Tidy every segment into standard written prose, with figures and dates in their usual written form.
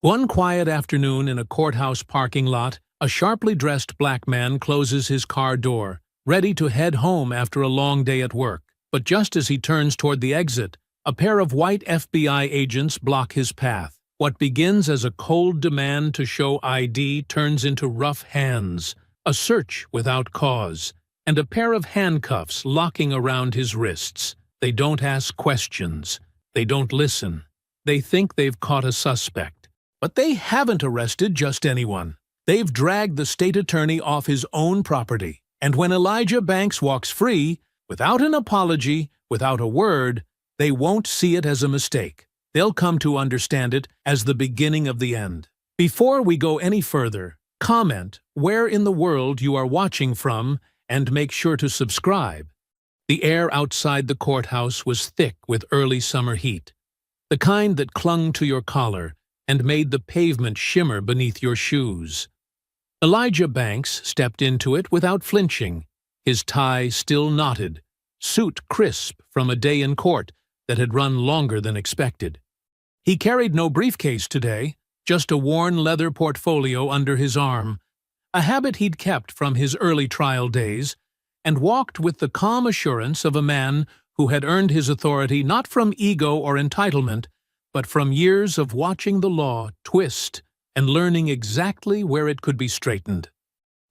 One quiet afternoon in a courthouse parking lot, a sharply dressed black man closes his car door, ready to head home after a long day at work. But just as he turns toward the exit, a pair of white FBI agents block his path. What begins as a cold demand to show ID turns into rough hands, a search without cause, and a pair of handcuffs locking around his wrists. They don't ask questions. They don't listen. They think they've caught a suspect. But they haven't arrested just anyone. They've dragged the state attorney off his own property. And when Elijah Banks walks free, without an apology, without a word, they won't see it as a mistake. They'll come to understand it as the beginning of the end. Before we go any further, comment where in the world you are watching from and make sure to subscribe. The air outside the courthouse was thick with early summer heat, the kind that clung to your collar and made the pavement shimmer beneath your shoes. Elijah Banks stepped into it without flinching, his tie still knotted, suit crisp from a day in court that had run longer than expected. He carried no briefcase today, just a worn leather portfolio under his arm, a habit he'd kept from his early trial days, and walked with the calm assurance of a man who had earned his authority not from ego or entitlement, but from years of watching the law twist and learning exactly where it could be straightened.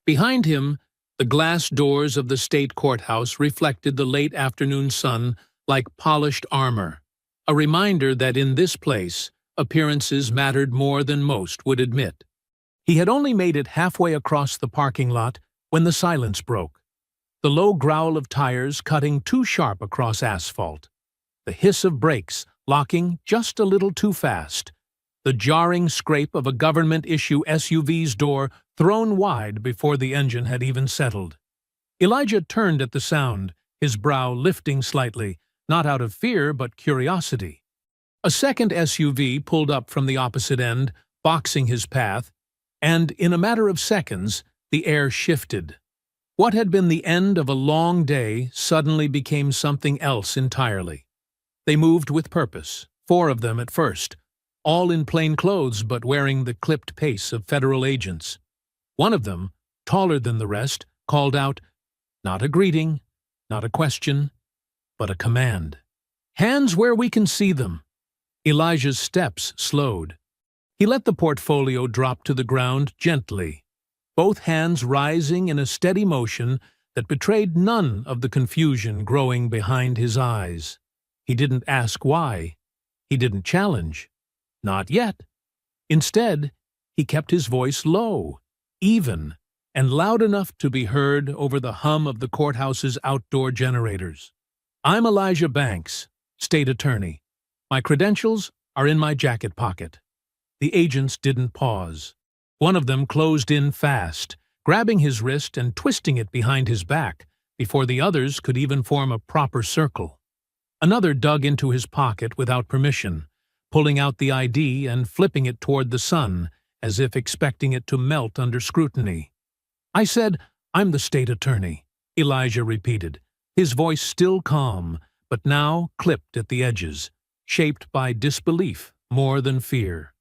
Behind him, the glass doors of the state courthouse reflected the late afternoon sun like polished armor, a reminder that in this place, appearances mattered more than most would admit. He had only made it halfway across the parking lot when the silence broke, the low growl of tires cutting too sharp across asphalt, the hiss of brakes locking just a little too fast, the jarring scrape of a government-issue SUV's door thrown wide before the engine had even settled. Elijah turned at the sound, his brow lifting slightly, not out of fear but curiosity. A second SUV pulled up from the opposite end, boxing his path, and in a matter of seconds, the air shifted. What had been the end of a long day suddenly became something else entirely. They moved with purpose, 4 of them at first, all in plain clothes but wearing the clipped pace of federal agents. One of them, taller than the rest, called out, not a greeting, not a question, but a command. "Hands where we can see them." Elijah's steps slowed. He let the portfolio drop to the ground gently, both hands rising in a steady motion that betrayed none of the confusion growing behind his eyes. He didn't ask why. He didn't challenge. Not yet. Instead, he kept his voice low, even, and loud enough to be heard over the hum of the courthouse's outdoor generators. "I'm Elijah Banks, state attorney. My credentials are in my jacket pocket." The agents didn't pause. One of them closed in fast, grabbing his wrist and twisting it behind his back before the others could even form a proper circle. Another dug into his pocket without permission, pulling out the ID and flipping it toward the sun, as if expecting it to melt under scrutiny. "I said, I'm the state attorney," Elijah repeated, his voice still calm, but now clipped at the edges, shaped by disbelief more than fear.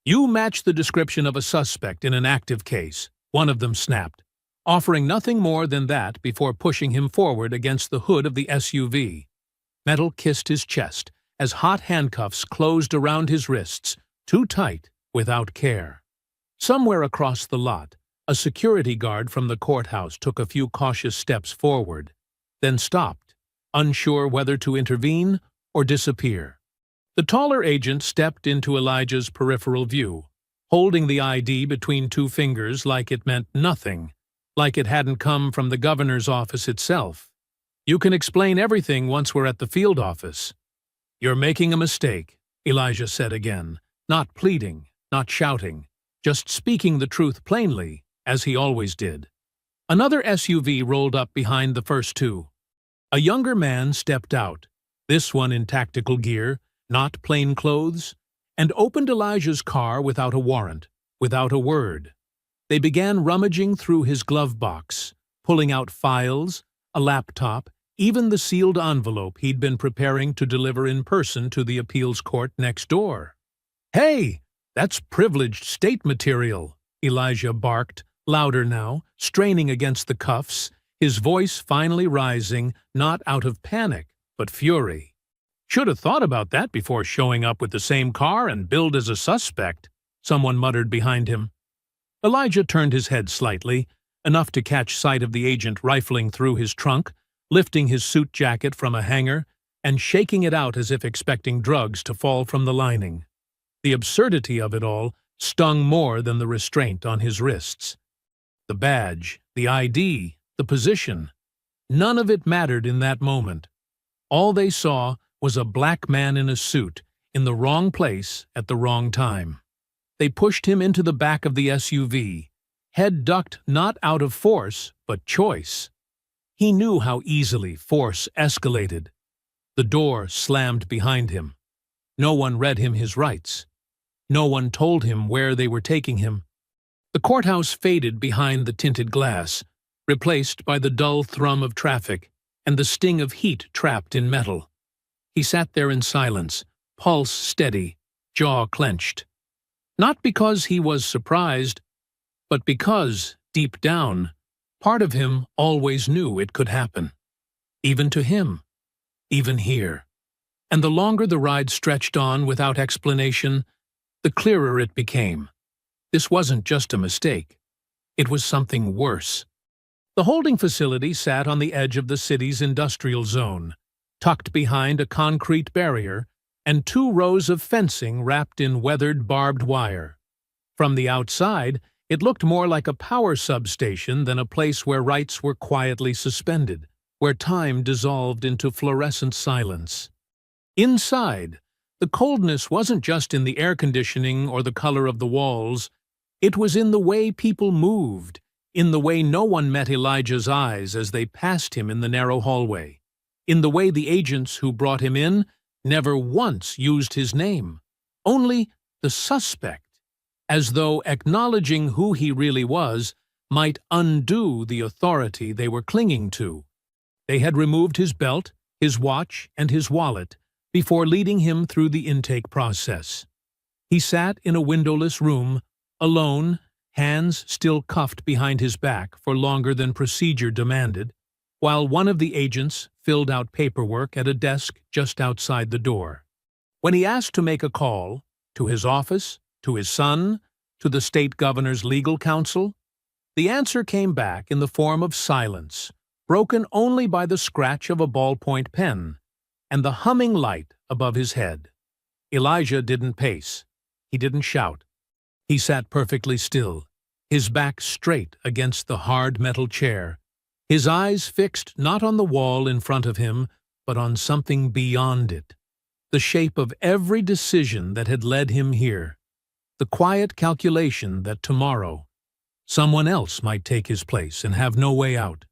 "You match the description of a suspect in an active case," one of them snapped, offering nothing more than that before pushing him forward against the hood of the SUV. Metal kissed his chest as hot handcuffs closed around his wrists, too tight, without care. Somewhere across the lot, a security guard from the courthouse took a few cautious steps forward, then stopped, unsure whether to intervene or disappear. The taller agent stepped into Elijah's peripheral view, holding the ID between 2 fingers like it meant nothing, like it hadn't come from the governor's office itself. "You can explain everything once we're at the field office." "You're making a mistake," Elijah said again, not pleading, not shouting, just speaking the truth plainly, as he always did. Another SUV rolled up behind the first 2. A younger man stepped out, this one in tactical gear, not plain clothes, and opened Elijah's car without a warrant, without a word. They began rummaging through his glove box, pulling out files, a laptop, even the sealed envelope he'd been preparing to deliver in person to the appeals court next door. "Hey, That's privileged state material, Elijah barked, louder now, straining against the cuffs, his voice finally rising, not out of panic, but fury. Should have thought about that before showing up with the same car and billed as a suspect, someone muttered behind him. Elijah turned his head slightly, enough to catch sight of the agent rifling through his trunk, lifting his suit jacket from a hanger, and shaking it out as if expecting drugs to fall from the lining. The absurdity of it all stung more than the restraint on his wrists. The badge, the ID, the position, none of it mattered in that moment. All they saw was a black man in a suit, in the wrong place at the wrong time. They pushed him into the back of the SUV, head ducked not out of force, but choice. He knew how easily force escalated. The door slammed behind him. No one read him his rights. No one told him where they were taking him. The courthouse faded behind the tinted glass, replaced by the dull thrum of traffic and the sting of heat trapped in metal. He sat there in silence, pulse steady, jaw clenched. Not because he was surprised, but because, deep down, part of him always knew it could happen. Even to him. Even here. And the longer the ride stretched on without explanation, the clearer it became. This wasn't just a mistake. It was something worse. The holding facility sat on the edge of the city's industrial zone, tucked behind a concrete barrier and 2 rows of fencing wrapped in weathered barbed wire. From the outside, it looked more like a power substation than a place where rights were quietly suspended, where time dissolved into fluorescent silence. Inside, the coldness wasn't just in the air conditioning or the color of the walls. It was in the way people moved, in the way no one met Elijah's eyes as they passed him in the narrow hallway, in the way the agents who brought him in never once used his name, only the suspect, as though acknowledging who he really was might undo the authority they were clinging to. They had removed his belt, his watch, and his wallet before leading him through the intake process. He sat in a windowless room, alone, hands still cuffed behind his back for longer than procedure demanded, while one of the agents filled out paperwork at a desk just outside the door. When he asked to make a call, to his office, to his son, to the state governor's legal counsel, the answer came back in the form of silence, broken only by the scratch of a ballpoint pen and the humming light above his head. Elijah didn't pace. He didn't shout. He sat perfectly still, his back straight against the hard metal chair, his eyes fixed not on the wall in front of him, but on something beyond it, the shape of every decision that had led him here, the quiet calculation that tomorrow someone else might take his place and have no way out.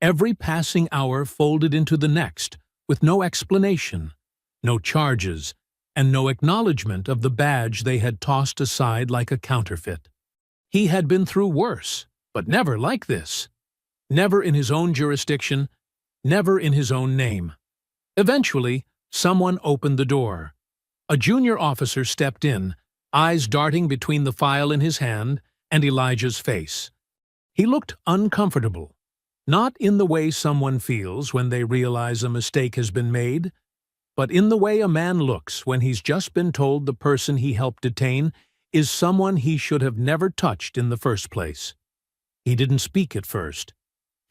Every passing hour folded into the next, with no explanation, no charges, and no acknowledgement of the badge they had tossed aside like a counterfeit. He had been through worse, but never like this. Never in his own jurisdiction, never in his own name. Eventually, someone opened the door. A junior officer stepped in, eyes darting between the file in his hand and Elijah's face. He looked uncomfortable, not in the way someone feels when they realize a mistake has been made, but in the way a man looks when he's just been told the person he helped detain is someone he should have never touched in the first place. He didn't speak at first,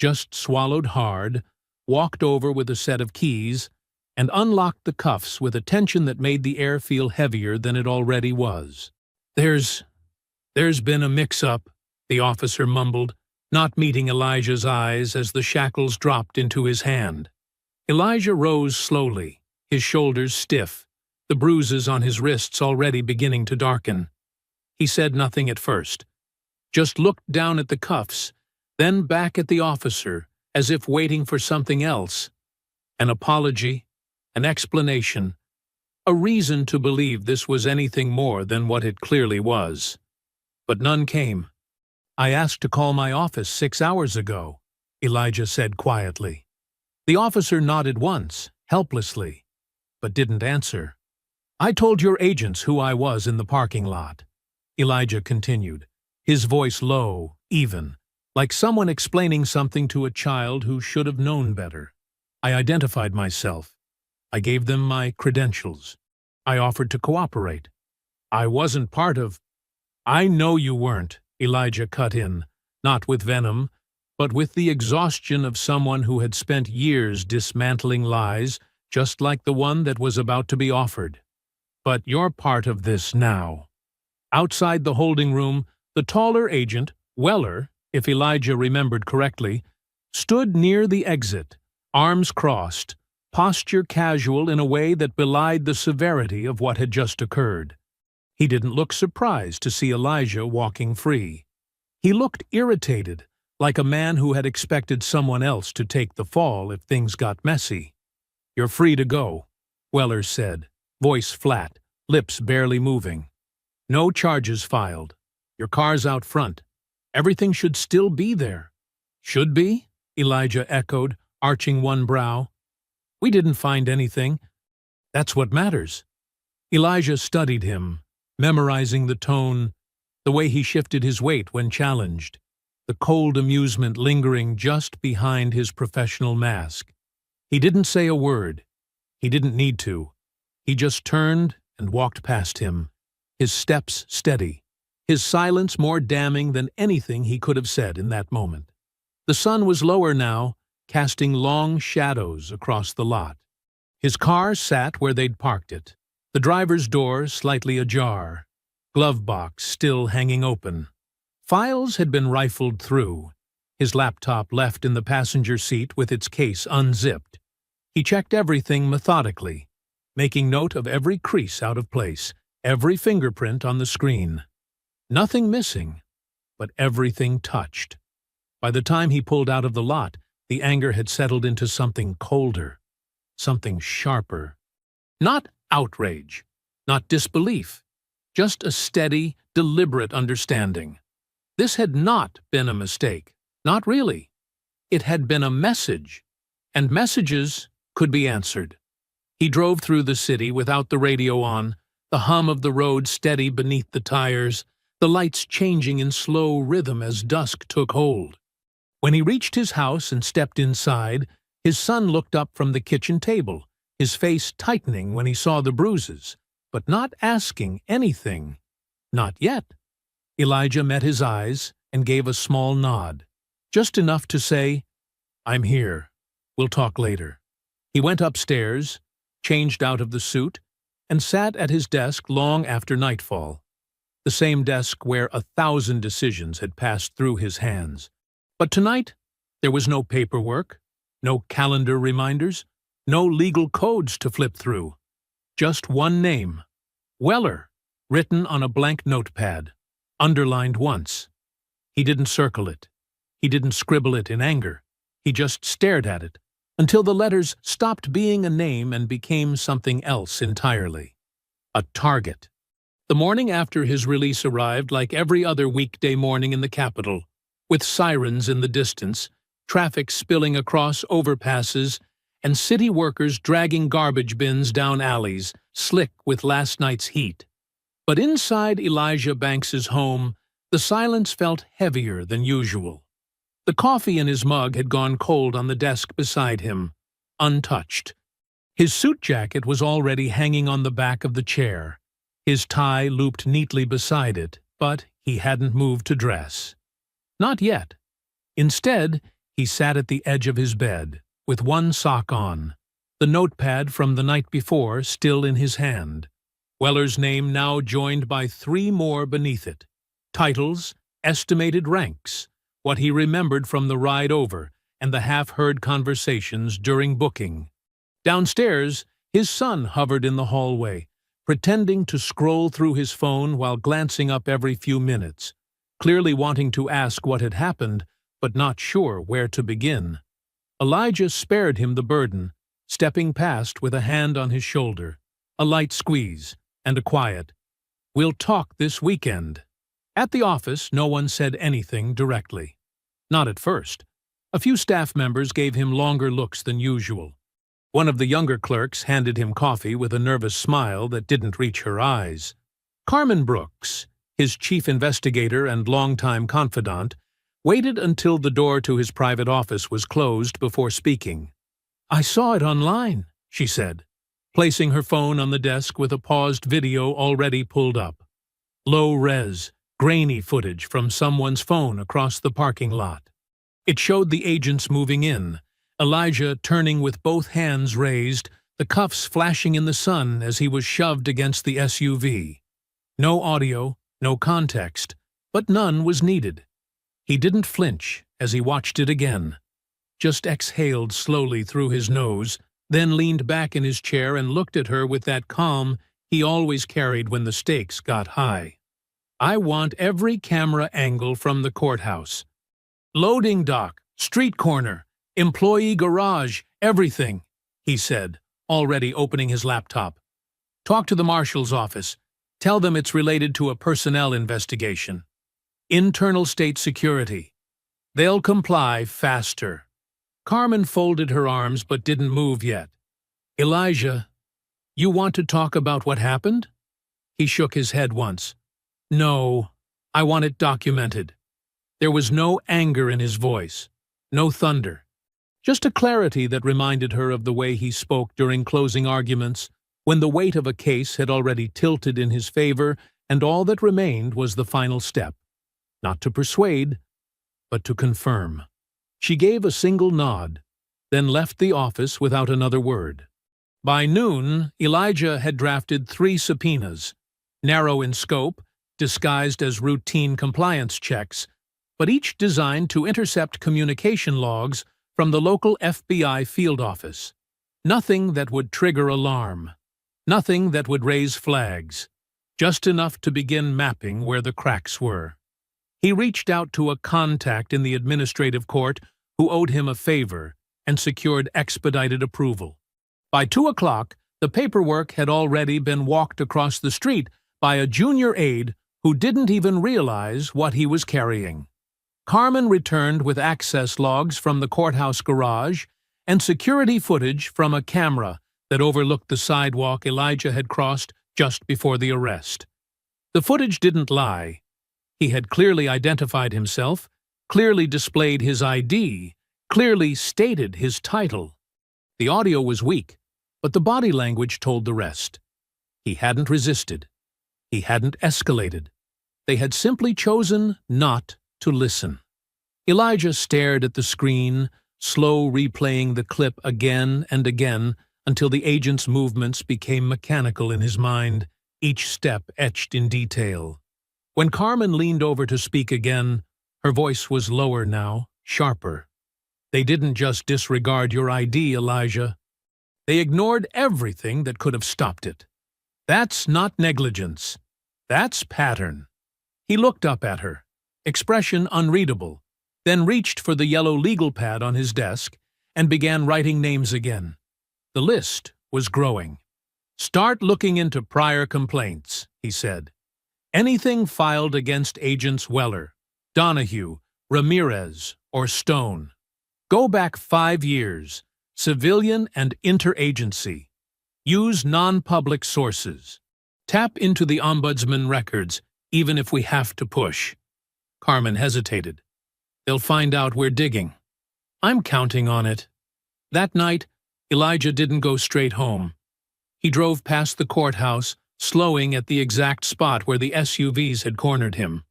just swallowed hard, walked over with a set of keys, and unlocked the cuffs with a tension that made the air feel heavier than it already was. There's been a mix-up," the officer mumbled, not meeting Elijah's eyes as the shackles dropped into his hand. Elijah rose slowly, his shoulders stiff, the bruises on his wrists already beginning to darken. He said nothing at first, just looked down at the cuffs, then back at the officer, as if waiting for something else. An apology, an explanation, a reason to believe this was anything more than what it clearly was. But none came. "I asked to call my office 6 hours ago," Elijah said quietly. The officer nodded once, helplessly, but didn't answer. "I told your agents who I was in the parking lot. Elijah continued, his voice low, even, like someone explaining something to a child who should have known better. I identified myself. I gave them my credentials. I offered to cooperate. I wasn't part of— I know you weren't, Elijah cut in, not with venom, but with the exhaustion of someone who had spent years dismantling lies, just like the one that was about to be offered. But you're part of this now. Outside the holding room, the taller agent, Weller, if Elijah remembered correctly, stood near the exit, arms crossed, posture casual in a way that belied the severity of what had just occurred. He didn't look surprised to see Elijah walking free. He looked irritated, like a man who had expected someone else to take the fall if things got messy. "You're free to go," Weller said, voice flat, lips barely moving. "No charges filed. Your car's out front. Everything should still be there." "Should be?" Elijah echoed, arching one brow. "We didn't find anything. That's what matters." Elijah studied him, memorizing the tone, the way he shifted his weight when challenged, the cold amusement lingering just behind his professional mask. He didn't say a word. He didn't need to. He just turned and walked past him, his steps steady, his silence more damning than anything he could have said in that moment. The sun was lower now, casting long shadows across the lot. His car sat where they'd parked it, the driver's door slightly ajar, glove box still hanging open. Files had been rifled through, his laptop left in the passenger seat with its case unzipped. He checked everything methodically, making note of every crease out of place, every fingerprint on the screen. Nothing missing, but everything touched. By the time he pulled out of the lot, the anger had settled into something colder, something sharper. Not outrage, not disbelief, just a steady, deliberate understanding. This had not been a mistake, not really. It had been a message, and messages could be answered. He drove through the city without the radio on, the hum of the road steady beneath the tires, the lights changing in slow rhythm as dusk took hold. When he reached his house and stepped inside, his son looked up from the kitchen table, his face tightening when he saw the bruises, but not asking anything. Not yet. Elijah met his eyes and gave a small nod, just enough to say, "I'm here. We'll talk later." He went upstairs, changed out of the suit, and sat at his desk long after nightfall, the same desk where 1,000 decisions had passed through his hands. But tonight, there was no paperwork, no calendar reminders, no legal codes to flip through. Just one name, Weller, written on a blank notepad, underlined once. He didn't circle it. He didn't scribble it in anger. He just stared at it, until the letters stopped being a name and became something else entirely. A target. The morning after his release arrived like every other weekday morning in the capital, with sirens in the distance, traffic spilling across overpasses, and city workers dragging garbage bins down alleys, slick with last night's heat. But inside Elijah Banks's home, the silence felt heavier than usual. The coffee in his mug had gone cold on the desk beside him, untouched. His suit jacket was already hanging on the back of the chair, his tie looped neatly beside it, but he hadn't moved to dress. Not yet. Instead, he sat at the edge of his bed, with one sock on, the notepad from the night before still in his hand. Weller's name now joined by 3 more beneath it. Titles, estimated ranks, what he remembered from the ride over, and the half-heard conversations during booking. Downstairs, his son hovered in the hallway, pretending to scroll through his phone while glancing up every few minutes, clearly wanting to ask what had happened, but not sure where to begin. Elijah spared him the burden, stepping past with a hand on his shoulder, a light squeeze, and a quiet, "We'll talk this weekend." At the office, no one said anything directly. Not at first. A few staff members gave him longer looks than usual. One of the younger clerks handed him coffee with a nervous smile that didn't reach her eyes. Carmen Brooks, his chief investigator and longtime confidant, waited until the door to his private office was closed before speaking. "I saw it online," she said, placing her phone on the desk with a paused video already pulled up. Low-res, grainy footage from someone's phone across the parking lot. It showed the agents moving in, Elijah turning with both hands raised, the cuffs flashing in the sun as he was shoved against the SUV. No audio, no context, but none was needed. He didn't flinch as he watched it again, just exhaled slowly through his nose, then leaned back in his chair and looked at her with that calm he always carried when the stakes got high. "I want every camera angle from the courthouse. Loading dock, street corner, employee garage, everything," he said, already opening his laptop. "Talk to the marshal's office. Tell them it's related to a personnel investigation. Internal state security. They'll comply faster." Carmen folded her arms but didn't move yet. "Elijah, you want to talk about what happened?" He shook his head once. "No, I want it documented." There was no anger in his voice, no thunder, just a clarity that reminded her of the way he spoke during closing arguments, when the weight of a case had already tilted in his favor and all that remained was the final step. Not to persuade, but to confirm. She gave a single nod, then left the office without another word. By noon, Elijah had drafted 3 subpoenas, narrow in scope, disguised as routine compliance checks, but each designed to intercept communication logs from the local FBI field office. Nothing that would trigger alarm. Nothing that would raise flags. Just enough to begin mapping where the cracks were. He reached out to a contact in the administrative court who owed him a favor and secured expedited approval. By 2 o'clock, the paperwork had already been walked across the street by a junior aide who didn't even realize what he was carrying. Carmen returned with access logs from the courthouse garage and security footage from a camera that overlooked the sidewalk Elijah had crossed just before the arrest. The footage didn't lie. He had clearly identified himself, clearly displayed his ID, clearly stated his title. The audio was weak, but the body language told the rest. He hadn't resisted. He hadn't escalated. They had simply chosen not to listen. Elijah stared at the screen, slow replaying the clip again and again until the agent's movements became mechanical in his mind, each step etched in detail. When Carmen leaned over to speak again, her voice was lower now, sharper. "They didn't just disregard your ID, Elijah. They ignored everything that could have stopped it. That's not negligence. That's pattern." He looked up at her, expression unreadable, then reached for the yellow legal pad on his desk and began writing names again. The list was growing. "Start looking into prior complaints," he said. "Anything filed against Agents Weller, Donahue, Ramirez, or Stone. Go back 5 years, civilian and interagency. Use non-public sources. Tap into the Ombudsman records, even if we have to push." Carmen hesitated. "They'll find out we're digging." "I'm counting on it." That night, Elijah didn't go straight home. He drove past the courthouse, slowing at the exact spot where the SUVs had cornered him.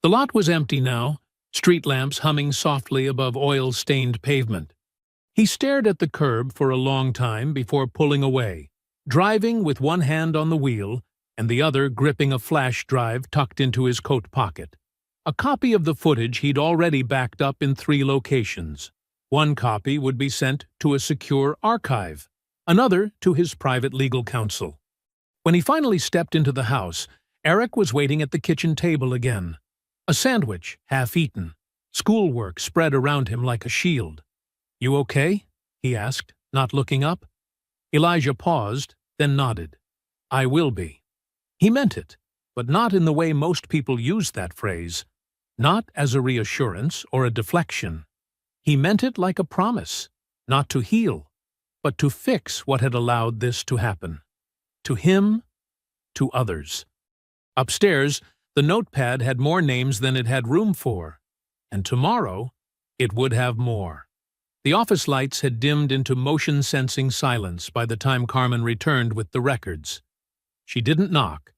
The lot was empty now, street lamps humming softly above oil-stained pavement. He stared at the curb for a long time before pulling away, driving with one hand on the wheel and the other gripping a flash drive tucked into his coat pocket. A copy of the footage he'd already backed up in 3 locations. One copy would be sent to a secure archive, another to his private legal counsel. When he finally stepped into the house, Eric was waiting at the kitchen table again. A sandwich, half-eaten, schoolwork spread around him like a shield. "You okay?" he asked, not looking up. Elijah paused, then nodded. "I will be." He meant it, but not in the way most people use that phrase. Not as a reassurance or a deflection. He meant it like a promise, not to heal, but to fix what had allowed this to happen. To him, to others. Upstairs, The notepad had more names than it had room for, and tomorrow it would have more. The office lights had dimmed into motion-sensing silence by the time Carmen returned with the records. She didn't knock,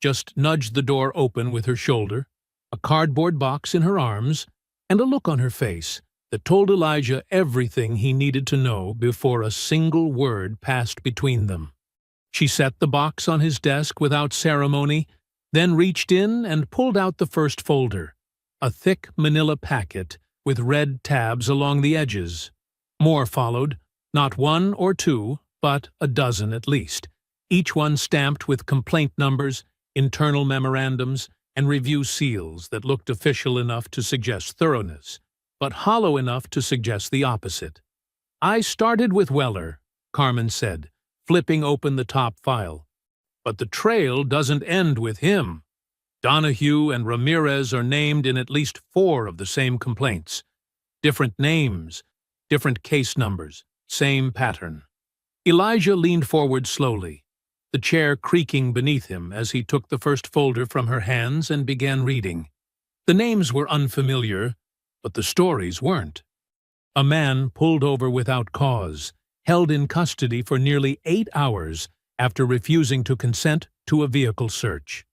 just nudged the door open with her shoulder, a cardboard box in her arms, and a look on her face that told Elijah everything he needed to know before a single word passed between them. She set the box on his desk without ceremony, then reached in and pulled out the first folder, a thick manila packet with red tabs along the edges. More followed, not one or two, but a dozen at least, each one stamped with complaint numbers, internal memorandums, and review seals that looked official enough to suggest thoroughness, but hollow enough to suggest the opposite. "I started with Weller," Carmen said, flipping open the top file. "But the trail doesn't end with him. Donahue and Ramirez are named in at least 4 of the same complaints. Different names, different case numbers, same pattern." Elijah leaned forward slowly, the chair creaking beneath him as he took the first folder from her hands and began reading. The names were unfamiliar, but the stories weren't. A man pulled over without cause, held in custody for nearly 8 hours after refusing to consent to a vehicle search.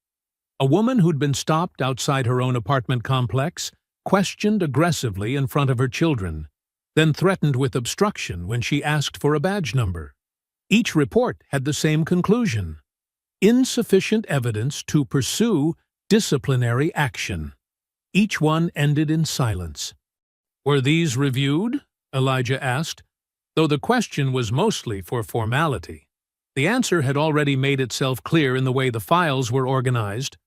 A woman who'd been stopped outside her own apartment complex, questioned aggressively in front of her children, then threatened with obstruction when she asked for a badge number. Each report had the same conclusion: insufficient evidence to pursue disciplinary action. Each one ended in silence. "Were these reviewed?" Elijah asked, though the question was mostly for formality. The answer had already made itself clear in the way the files were organized.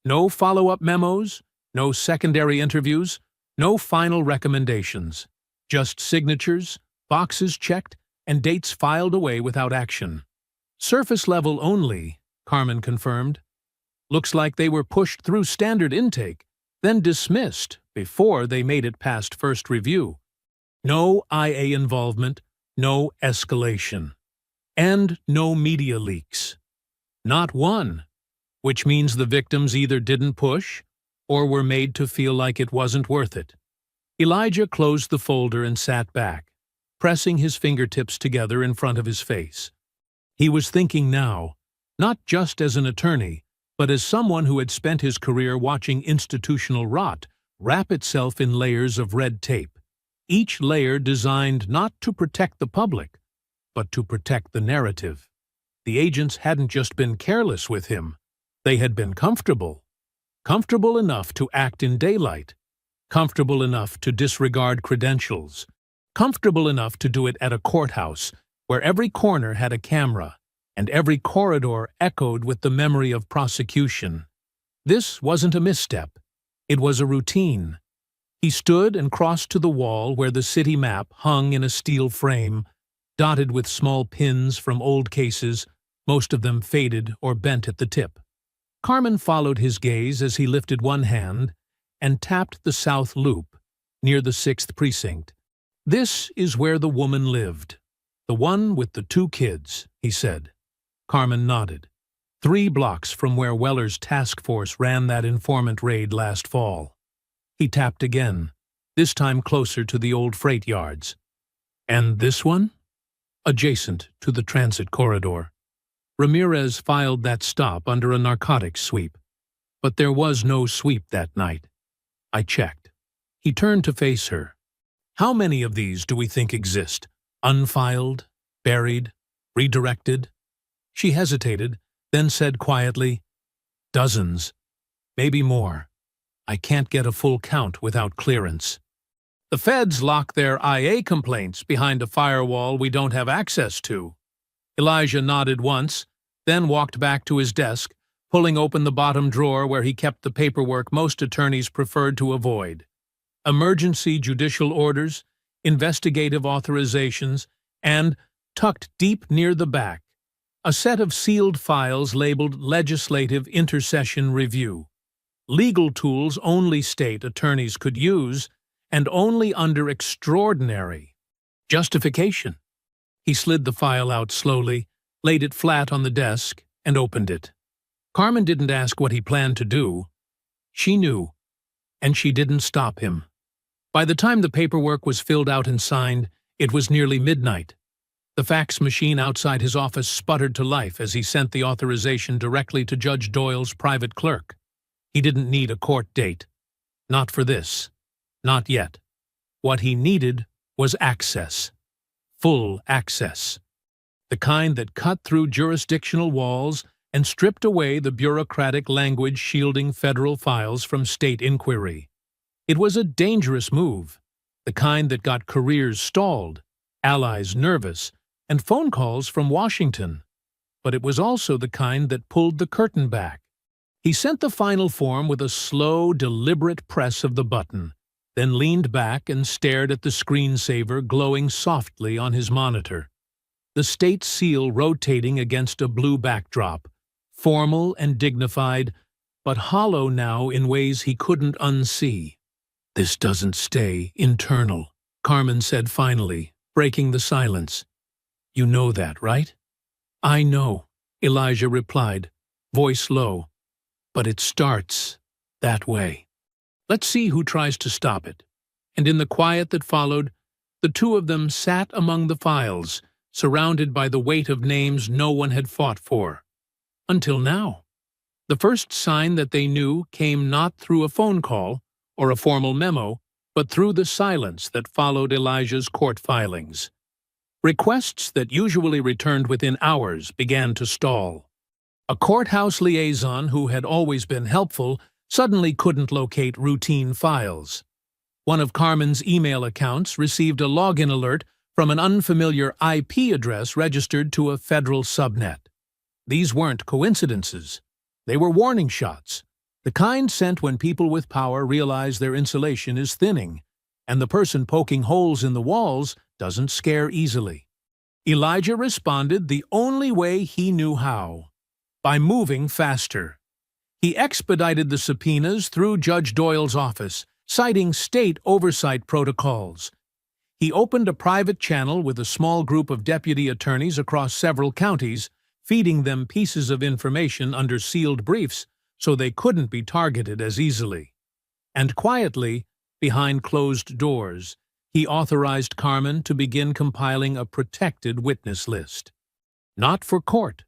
No follow-up memos, no secondary interviews, no final recommendations. Just signatures, boxes checked, and dates filed away without action. "Surface level only," Carmen confirmed. "Looks like they were pushed through standard intake, then dismissed before they made it past first review. No IA involvement, no escalation. And no media leaks. Not one, which means the victims either didn't push or were made to feel like it wasn't worth it." Elijah closed the folder and sat back, pressing his fingertips together in front of his face. He was thinking now, not just as an attorney, but as someone who had spent his career watching institutional rot wrap itself in layers of red tape, each layer designed not to protect the public, but to protect the narrative. The agents hadn't just been careless with him, they had been comfortable. Comfortable enough to act in daylight, comfortable enough to disregard credentials, comfortable enough to do it at a courthouse where every corner had a camera and every corridor echoed with the memory of prosecution. This wasn't a misstep. It was a routine. He stood and crossed to the wall where the city map hung in a steel frame, dotted with small pins from old cases, most of them faded or bent at the tip. Carmen followed his gaze as he lifted one hand and tapped the south loop, near the 6th precinct. "This is where the woman lived. The one with the 2 kids," he said. Carmen nodded. 3 blocks from where Weller's task force ran that informant raid last fall. He tapped again, this time closer to the old freight yards. "And this one?" "Adjacent to the transit corridor. Ramirez filed that stop under a narcotics sweep. But there was no sweep that night. I checked." He turned to face her. "How many of these do we think exist? Unfiled? Buried? Redirected?" She hesitated, then said quietly, "Dozens. Maybe more. I can't get a full count without clearance." "The feds lock their IA complaints behind a firewall we don't have access to." Elijah nodded once, then walked back to his desk, pulling open the bottom drawer where he kept the paperwork most attorneys preferred to avoid. Emergency judicial orders, investigative authorizations, and, tucked deep near the back, a set of sealed files labeled Legislative Intercession Review. Legal tools only state attorneys could use, and only under extraordinary justification. He slid the file out slowly, laid it flat on the desk, and opened it. Carmen didn't ask what he planned to do, She knew, and she didn't stop him. By the time the paperwork was filled out and signed, it was nearly midnight. The fax machine outside his office sputtered to life as he sent the authorization directly to Judge Doyle's private clerk. He didn't need a court date. Not for this. Not yet. What he needed was access. Full access. The kind that cut through jurisdictional walls and stripped away the bureaucratic language shielding federal files from state inquiry. It was a dangerous move, the kind that got careers stalled, allies nervous, and phone calls from Washington. But it was also the kind that pulled the curtain back. He sent the final form with a slow, deliberate press of the button, then leaned back and stared at the screensaver glowing softly on his monitor. The state seal rotating against a blue backdrop, formal and dignified, but hollow now in ways he couldn't unsee. "This doesn't stay internal," Carmen said finally, breaking the silence. "You know that, right?" "I know," Elijah replied, voice low. "But it starts that way. Let's see who tries to stop it." And in the quiet that followed, the two of them sat among the files, surrounded by the weight of names no one had fought for. Until now. The first sign that they knew came not through a phone call or a formal memo, but through the silence that followed Elijah's court filings. Requests that usually returned within hours began to stall. A courthouse liaison who had always been helpful suddenly couldn't locate routine files. One of Carmen's email accounts received a login alert from an unfamiliar IP address registered to a federal subnet. These weren't coincidences. They were warning shots, the kind sent when people with power realize their insulation is thinning, and the person poking holes in the walls doesn't scare easily. Elijah responded the only way he knew how, by moving faster. He expedited the subpoenas through Judge Doyle's office, citing state oversight protocols. He opened a private channel with a small group of deputy attorneys across several counties, feeding them pieces of information under sealed briefs so they couldn't be targeted as easily. And quietly, behind closed doors, he authorized Carmen to begin compiling a protected witness list. Not for court.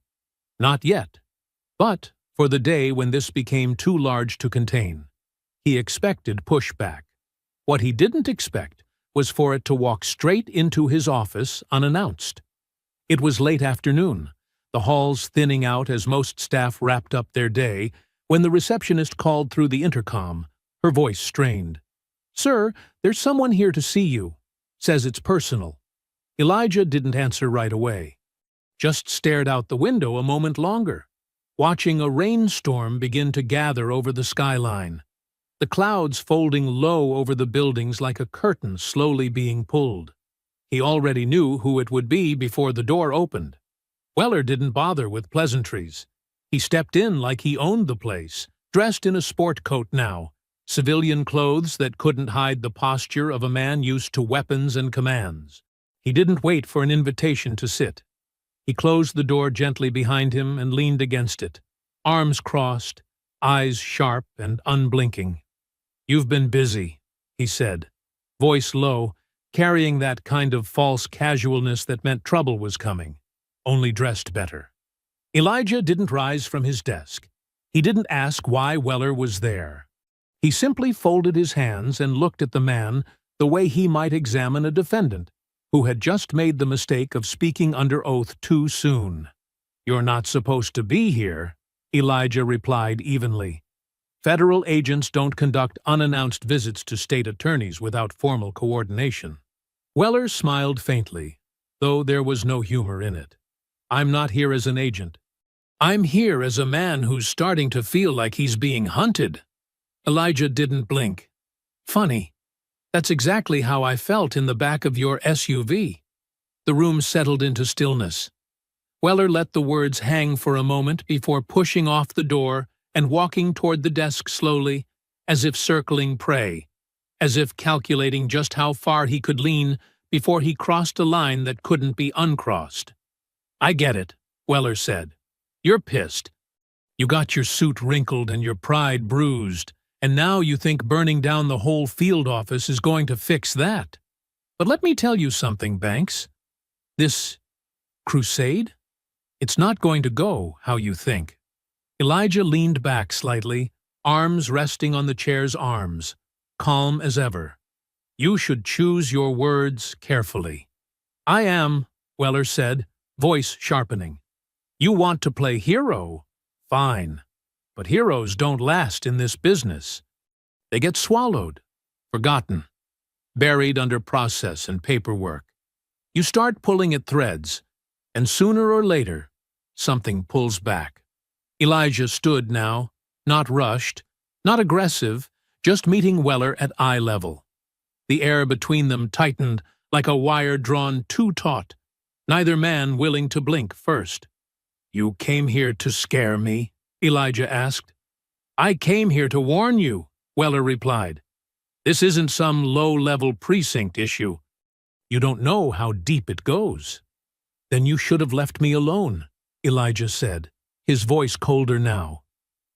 Not yet. But for the day when this became too large to contain. He expected pushback. What he didn't expect was for it to walk straight into his office unannounced. It was late afternoon, the halls thinning out as most staff wrapped up their day, when the receptionist called through the intercom, her voice strained. "Sir, there's someone here to see you. Says it's personal." Elijah didn't answer right away. Just stared out the window a moment longer, watching a rainstorm begin to gather over the skyline, the clouds folding low over the buildings like a curtain slowly being pulled. He already knew who it would be before the door opened. Weller didn't bother with pleasantries. He stepped in like he owned the place, dressed in a sport coat now, civilian clothes that couldn't hide the posture of a man used to weapons and commands. He didn't wait for an invitation to sit. He closed the door gently behind him and leaned against it, arms crossed, eyes sharp and unblinking. "You've been busy," he said, voice low, carrying that kind of false casualness that meant trouble was coming, only dressed better. Elijah didn't rise from his desk. He didn't ask why Weller was there. He simply folded his hands and looked at the man the way he might examine a defendant who had just made the mistake of speaking under oath too soon. "You're not supposed to be here," Elijah replied evenly. "Federal agents don't conduct unannounced visits to state attorneys without formal coordination." Weller smiled faintly, though there was no humor in it. "I'm not here as an agent. I'm here as a man who's starting to feel like he's being hunted." Elijah didn't blink. "Funny. That's exactly how I felt in the back of your SUV." The room settled into stillness. Weller let the words hang for a moment before pushing off the door and walking toward the desk slowly, as if circling prey, as if calculating just how far he could lean before he crossed a line that couldn't be uncrossed. "I get it," Weller said. "You're pissed. You got your suit wrinkled and your pride bruised, And now you think burning down the whole field office is going to fix that. But let me tell you something, Banks. This crusade? It's not going to go how you think. Elijah leaned back slightly, arms resting on the chair's arms, calm as ever. You should choose your words carefully. I am, Weller said, voice sharpening. You want to play hero? Fine. But heroes don't last in this business. They get swallowed, forgotten, buried under process and paperwork. You start pulling at threads, and sooner or later, something pulls back. Elijah stood now, not rushed, not aggressive, just meeting Weller at eye level. The air between them tightened like a wire drawn too taut, neither man willing to blink first. You came here to scare me? Elijah asked. I came here to warn you, Weller replied. This isn't some low-level precinct issue. You don't know how deep it goes. Then you should have left me alone, Elijah said, his voice colder now.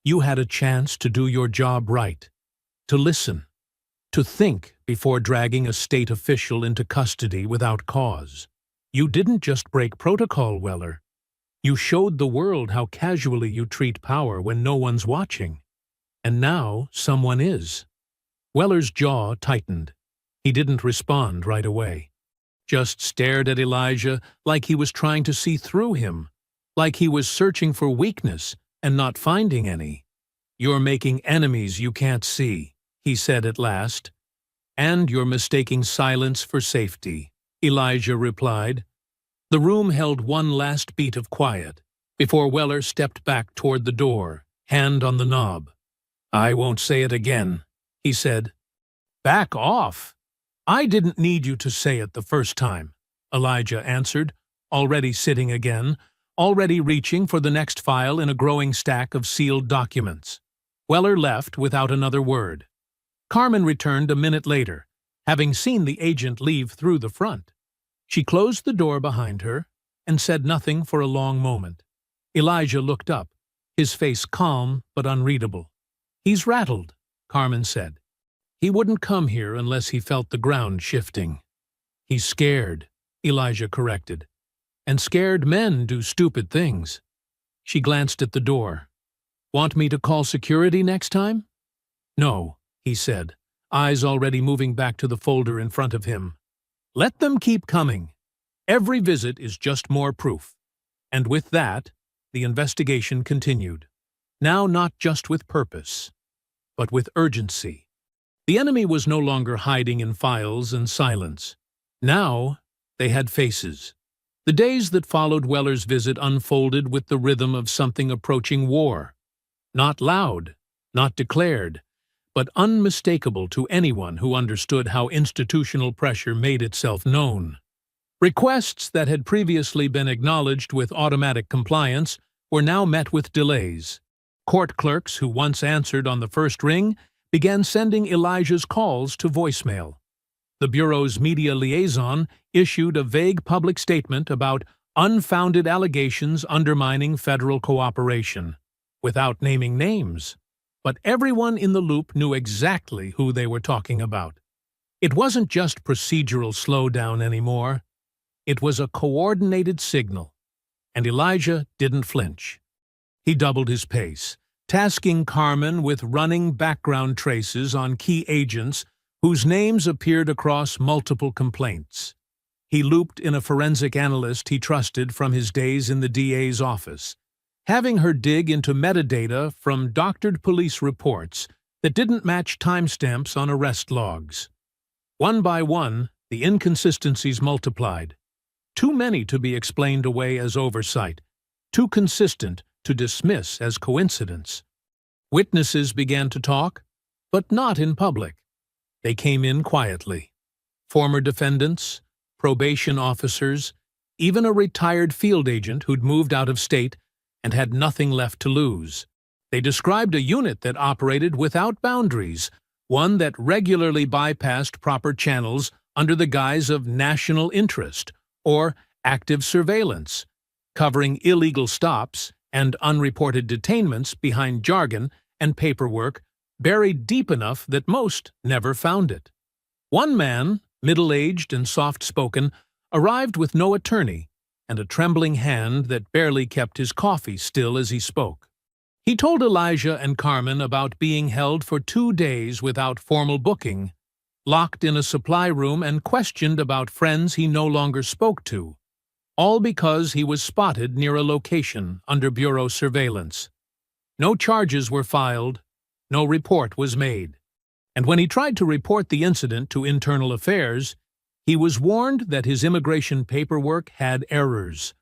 You had a chance to do your job right, to listen, to think before dragging a state official into custody without cause. You didn't just break protocol, Weller. You showed the world how casually you treat power when no one's watching. And now someone is. Weller's jaw tightened. He didn't respond right away. Just stared at Elijah like he was trying to see through him, like he was searching for weakness and not finding any. You're making enemies you can't see, he said at last. And you're mistaking silence for safety, Elijah replied. The room held one last beat of quiet before Weller stepped back toward the door, hand on the knob. I won't say it again, he said. Back off. I didn't need you to say it the first time, Elijah answered, already sitting again, already reaching for the next file in a growing stack of sealed documents. Weller left without another word. Carmen returned a minute later, having seen the agent leave through the front. She closed the door behind her and said nothing for a long moment. Elijah looked up, his face calm but unreadable. He's rattled, Carmen said. He wouldn't come here unless he felt the ground shifting. He's scared, Elijah corrected. And scared men do stupid things. She glanced at the door. Want me to call security next time? No, he said, eyes already moving back to the folder in front of him. Let them keep coming. Every visit is just more proof. And with that, the investigation continued. Now not just with purpose, but with urgency. The enemy was no longer hiding in files and silence. Now they had faces. The days that followed Weller's visit unfolded with the rhythm of something approaching war. Not loud, not declared, but unmistakable to anyone who understood how institutional pressure made itself known. Requests that had previously been acknowledged with automatic compliance were now met with delays. Court clerks who once answered on the first ring began sending Elijah's calls to voicemail. The Bureau's media liaison issued a vague public statement about unfounded allegations undermining federal cooperation, without naming names. But everyone in the loop knew exactly who they were talking about. It wasn't just procedural slowdown anymore. It was a coordinated signal, and Elijah didn't flinch. He doubled his pace, tasking Carmen with running background traces on key agents whose names appeared across multiple complaints. He looped in a forensic analyst he trusted from his days in the DA's office, having her dig into metadata from doctored police reports that didn't match timestamps on arrest logs. One by one, the inconsistencies multiplied. Too many to be explained away as oversight, too consistent to dismiss as coincidence. Witnesses began to talk, but not in public. They came in quietly. Former defendants, probation officers, even a retired field agent who'd moved out of state and had nothing left to lose. They described a unit that operated without boundaries, one that regularly bypassed proper channels under the guise of national interest or active surveillance, covering illegal stops and unreported detainments behind jargon and paperwork buried deep enough that most never found it. One man, middle-aged and soft-spoken, arrived with no attorney and a trembling hand that barely kept his coffee still as he spoke. He told Elijah and Carmen about being held for 2 days without formal booking, locked in a supply room and questioned about friends he no longer spoke to, all because he was spotted near a location under bureau surveillance. No charges were filed, no report was made, and when he tried to report the incident to Internal Affairs, he was warned that his immigration paperwork had errors,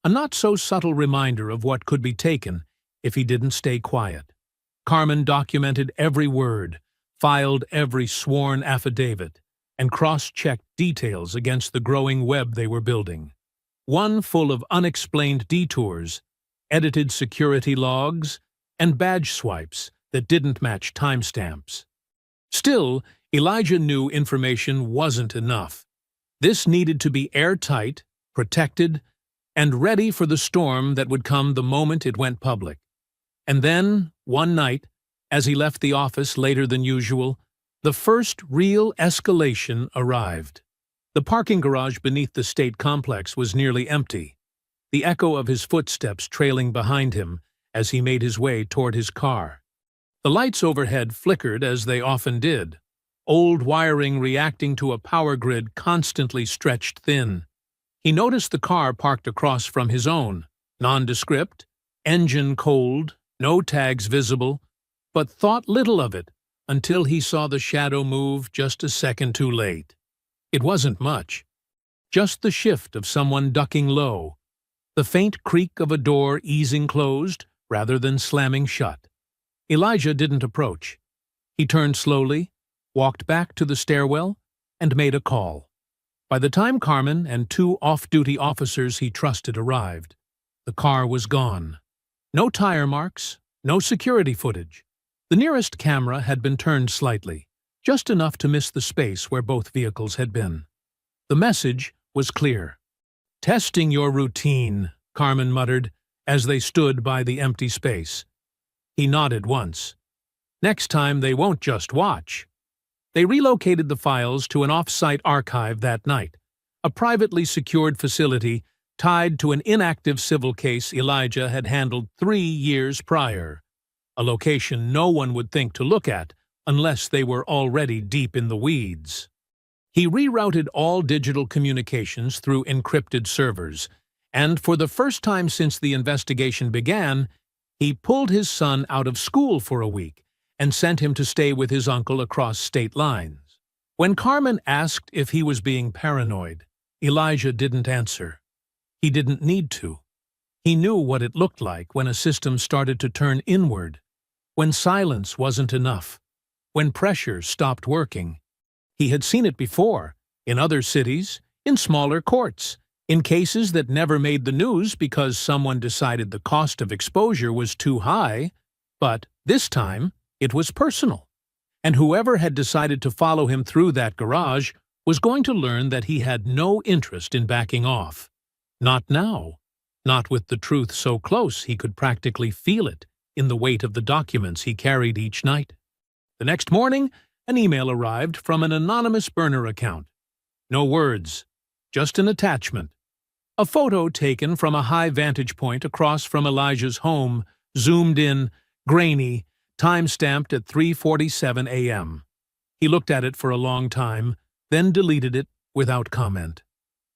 a not-so-subtle reminder of what could be taken if he didn't stay quiet. Carmen documented every word, filed every sworn affidavit, and cross-checked details against the growing web they were building. One full of unexplained detours, edited security logs, and badge swipes that didn't match timestamps. Still, Elijah knew information wasn't enough. This needed to be airtight, protected, and ready for the storm that would come the moment it went public. And then, one night, as he left the office later than usual, the first real escalation arrived. The parking garage beneath the state complex was nearly empty, the echo of his footsteps trailing behind him as he made his way toward his car. The lights overhead flickered as they often did, old wiring reacting to a power grid constantly stretched thin. He noticed the car parked across from his own, nondescript, engine cold, no tags visible, but thought little of it until he saw the shadow move just a second too late. It wasn't much, just the shift of someone ducking low, the faint creak of a door easing closed rather than slamming shut. Elijah didn't approach. He turned slowly, walked back to the stairwell, and made a call. By the time Carmen and 2 off-duty officers he trusted arrived, the car was gone. No tire marks, no security footage. The nearest camera had been turned slightly, just enough to miss the space where both vehicles had been. The message was clear. "Testing your routine," Carmen muttered, as they stood by the empty space. He nodded once. "Next time they won't just watch." They relocated the files to an off-site archive that night, a privately secured facility tied to an inactive civil case Elijah had handled 3 years prior, a location no one would think to look at unless they were already deep in the weeds. He rerouted all digital communications through encrypted servers, and for the first time since the investigation began, he pulled his son out of school for a week and sent him to stay with his uncle across state lines. When Carmen asked if he was being paranoid, Elijah didn't answer. He didn't need to. He knew what it looked like when a system started to turn inward, when silence wasn't enough, when pressure stopped working. He had seen it before, in other cities, in smaller courts, in cases that never made the news because someone decided the cost of exposure was too high, but this time it was personal. And whoever had decided to follow him through that garage was going to learn that he had no interest in backing off. Not now. Not with the truth so close he could practically feel it in the weight of the documents he carried each night. The next morning, an email arrived from an anonymous burner account. No words, just an attachment. A photo taken from a high vantage point across from Elijah's home, zoomed in, grainy, time-stamped at 3:47 a.m. He looked at it for a long time, then deleted it without comment.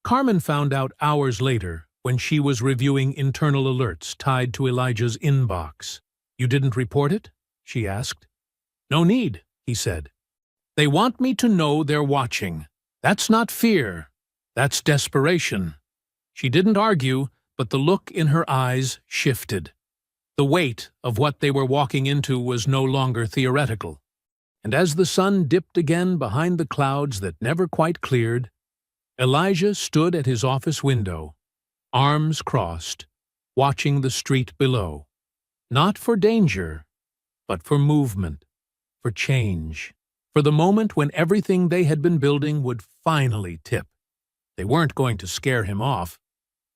Carmen found out hours later when she was reviewing internal alerts tied to Elijah's inbox. "You didn't report it?" she asked. "No need," he said. "They want me to know they're watching. That's not fear. That's desperation." She didn't argue, but the look in her eyes shifted. The weight of what they were walking into was no longer theoretical. And as the sun dipped again behind the clouds that never quite cleared, Elijah stood at his office window, arms crossed, watching the street below. Not for danger, but for movement, for change, for the moment when everything they had been building would finally tip. They weren't going to scare him off,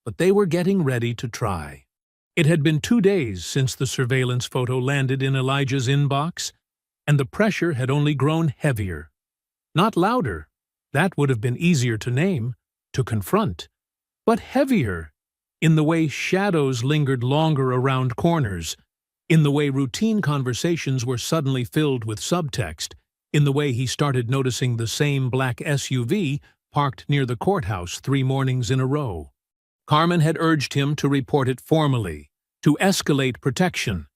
but they were getting ready to try. It had been 2 days since the surveillance photo landed in Elijah's inbox, and the pressure had only grown heavier. Not louder, that would have been easier to name, to confront, but heavier, in the way shadows lingered longer around corners, in the way routine conversations were suddenly filled with subtext, in the way he started noticing the same black SUV parked near the courthouse 3 mornings in a row. Carmen had urged him to report it formally, to escalate protection.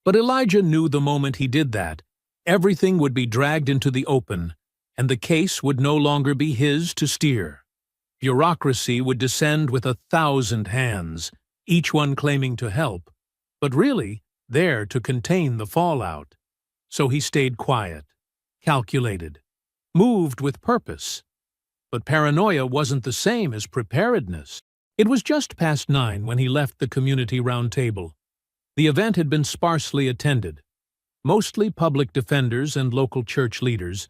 But Elijah knew the moment he did that, everything would be dragged into the open, and the case would no longer be his to steer. Bureaucracy would descend with 1,000 hands, each one claiming to help, but really there to contain the fallout. So he stayed quiet, calculated, moved with purpose. But paranoia wasn't the same as preparedness. It was just past 9 when he left the community round table. The event had been sparsely attended, mostly public defenders and local church leaders,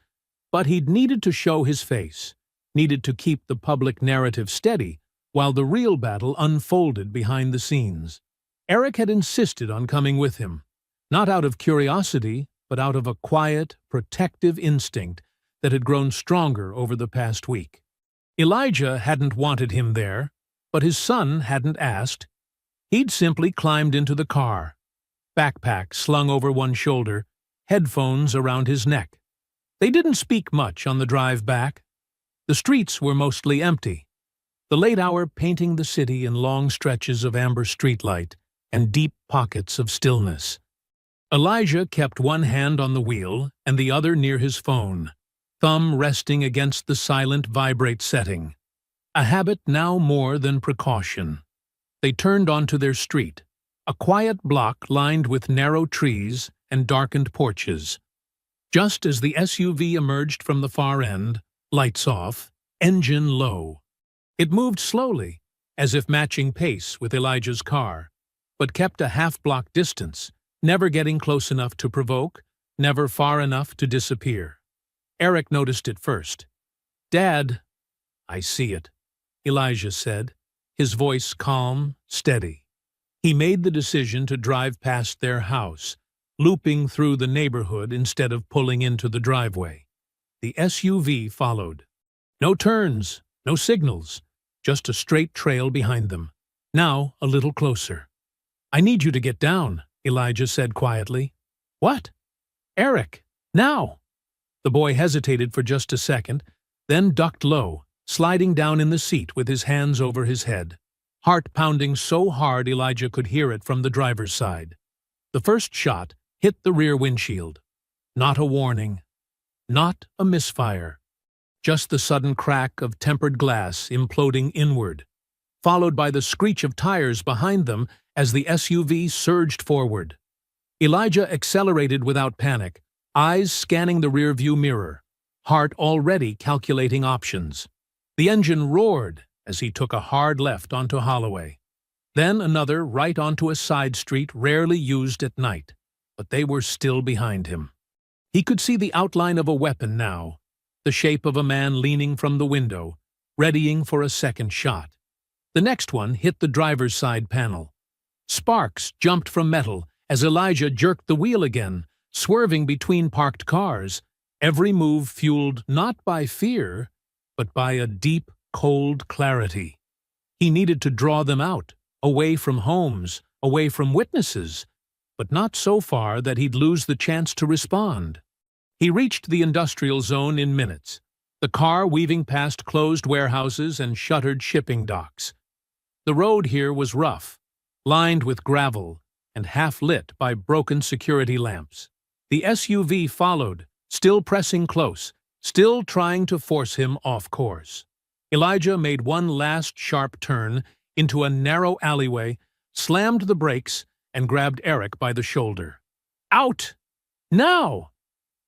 but he'd needed to show his face, needed to keep the public narrative steady while the real battle unfolded behind the scenes. Eric had insisted on coming with him, not out of curiosity, but out of a quiet, protective instinct that had grown stronger over the past week. Elijah hadn't wanted him there, but his son hadn't asked. He'd simply climbed into the car, backpack slung over one shoulder, headphones around his neck. They didn't speak much on the drive back. The streets were mostly empty, the late hour painting the city in long stretches of amber streetlight and deep pockets of stillness. Elijah kept one hand on the wheel and the other near his phone, thumb resting against the silent vibrate setting, a habit now more than precaution. They turned onto their street, a quiet block lined with narrow trees and darkened porches. Just as the SUV emerged from the far end, lights off, engine low. It moved slowly, as if matching pace with Elijah's car, but kept a half-block distance, never getting close enough to provoke, never far enough to disappear. Eric noticed it first. "Dad." "I see it," Elijah said, his voice calm, steady. He made the decision to drive past their house, looping through the neighborhood instead of pulling into the driveway. The SUV followed. No turns, no signals, just a straight trail behind them. Now a little closer. "I need you to get down," Elijah said quietly. "What?" "Eric, now." The boy hesitated for just a second, then ducked low, sliding down in the seat with his hands over his head, heart pounding so hard Elijah could hear it from the driver's side. The first shot hit the rear windshield. Not a warning. Not a misfire. Just the sudden crack of tempered glass imploding inward, followed by the screech of tires behind them as the SUV surged forward. Elijah accelerated without panic, eyes scanning the rearview mirror, heart already calculating options. The engine roared as he took a hard left onto Holloway, then another right onto a side street rarely used at night, but they were still behind him. He could see the outline of a weapon now, the shape of a man leaning from the window, readying for a second shot. The next one hit the driver's side panel. Sparks jumped from metal as Elijah jerked the wheel again, swerving between parked cars, every move fueled not by fear, but by a deep, cold clarity. He needed to draw them out, away from homes, away from witnesses, but not so far that he'd lose the chance to respond. He reached the industrial zone in minutes, the car weaving past closed warehouses and shuttered shipping docks. The road here was rough, lined with gravel and half-lit by broken security lamps. The SUV followed, still pressing close, still trying to force him off course. Elijah made one last sharp turn into a narrow alleyway, slammed the brakes, and grabbed Eric by the shoulder. "Out! Now!"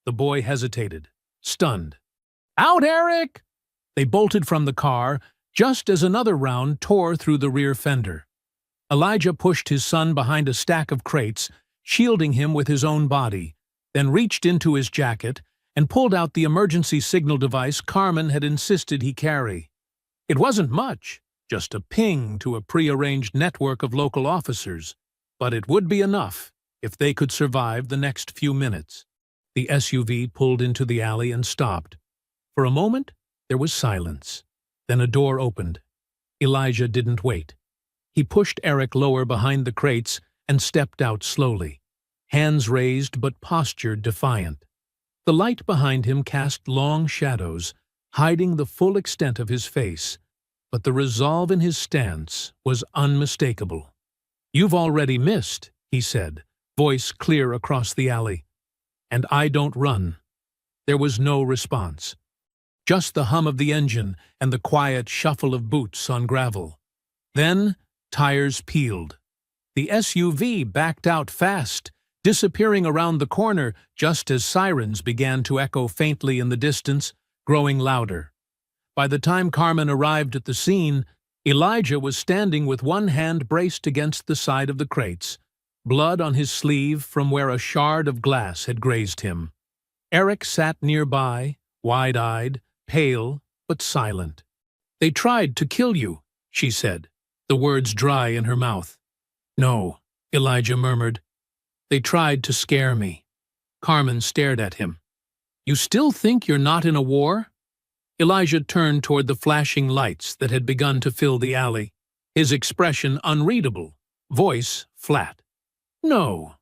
The boy hesitated, stunned. "Out, Eric!" They bolted from the car, just as another round tore through the rear fender. Elijah pushed his son behind a stack of crates, shielding him with his own body, then reached into his jacket and pulled out the emergency signal device Carmen had insisted he carry. It wasn't much, just a ping to a prearranged network of local officers, but it would be enough if they could survive the next few minutes. The SUV pulled into the alley and stopped. For a moment, there was silence. Then a door opened. Elijah didn't wait. He pushed Eric lower behind the crates and stepped out slowly, hands raised but posture defiant. The light behind him cast long shadows, hiding the full extent of his face, but the resolve in his stance was unmistakable. "You've already missed," he said, voice clear across the alley. "And I don't run." There was no response. Just the hum of the engine and the quiet shuffle of boots on gravel. Then, tires peeled. The SUV backed out fast, disappearing around the corner just as sirens began to echo faintly in the distance, growing louder. By the time Carmen arrived at the scene, Elijah was standing with one hand braced against the side of the crates, blood on his sleeve from where a shard of glass had grazed him. Eric sat nearby, wide-eyed, pale, but silent. "They tried to kill you," she said, the words dry in her mouth. "No," Elijah murmured. "They tried to scare me." Carmen stared at him. "You still think you're not in a war?" Elijah turned toward the flashing lights that had begun to fill the alley, his expression unreadable, voice flat. "No.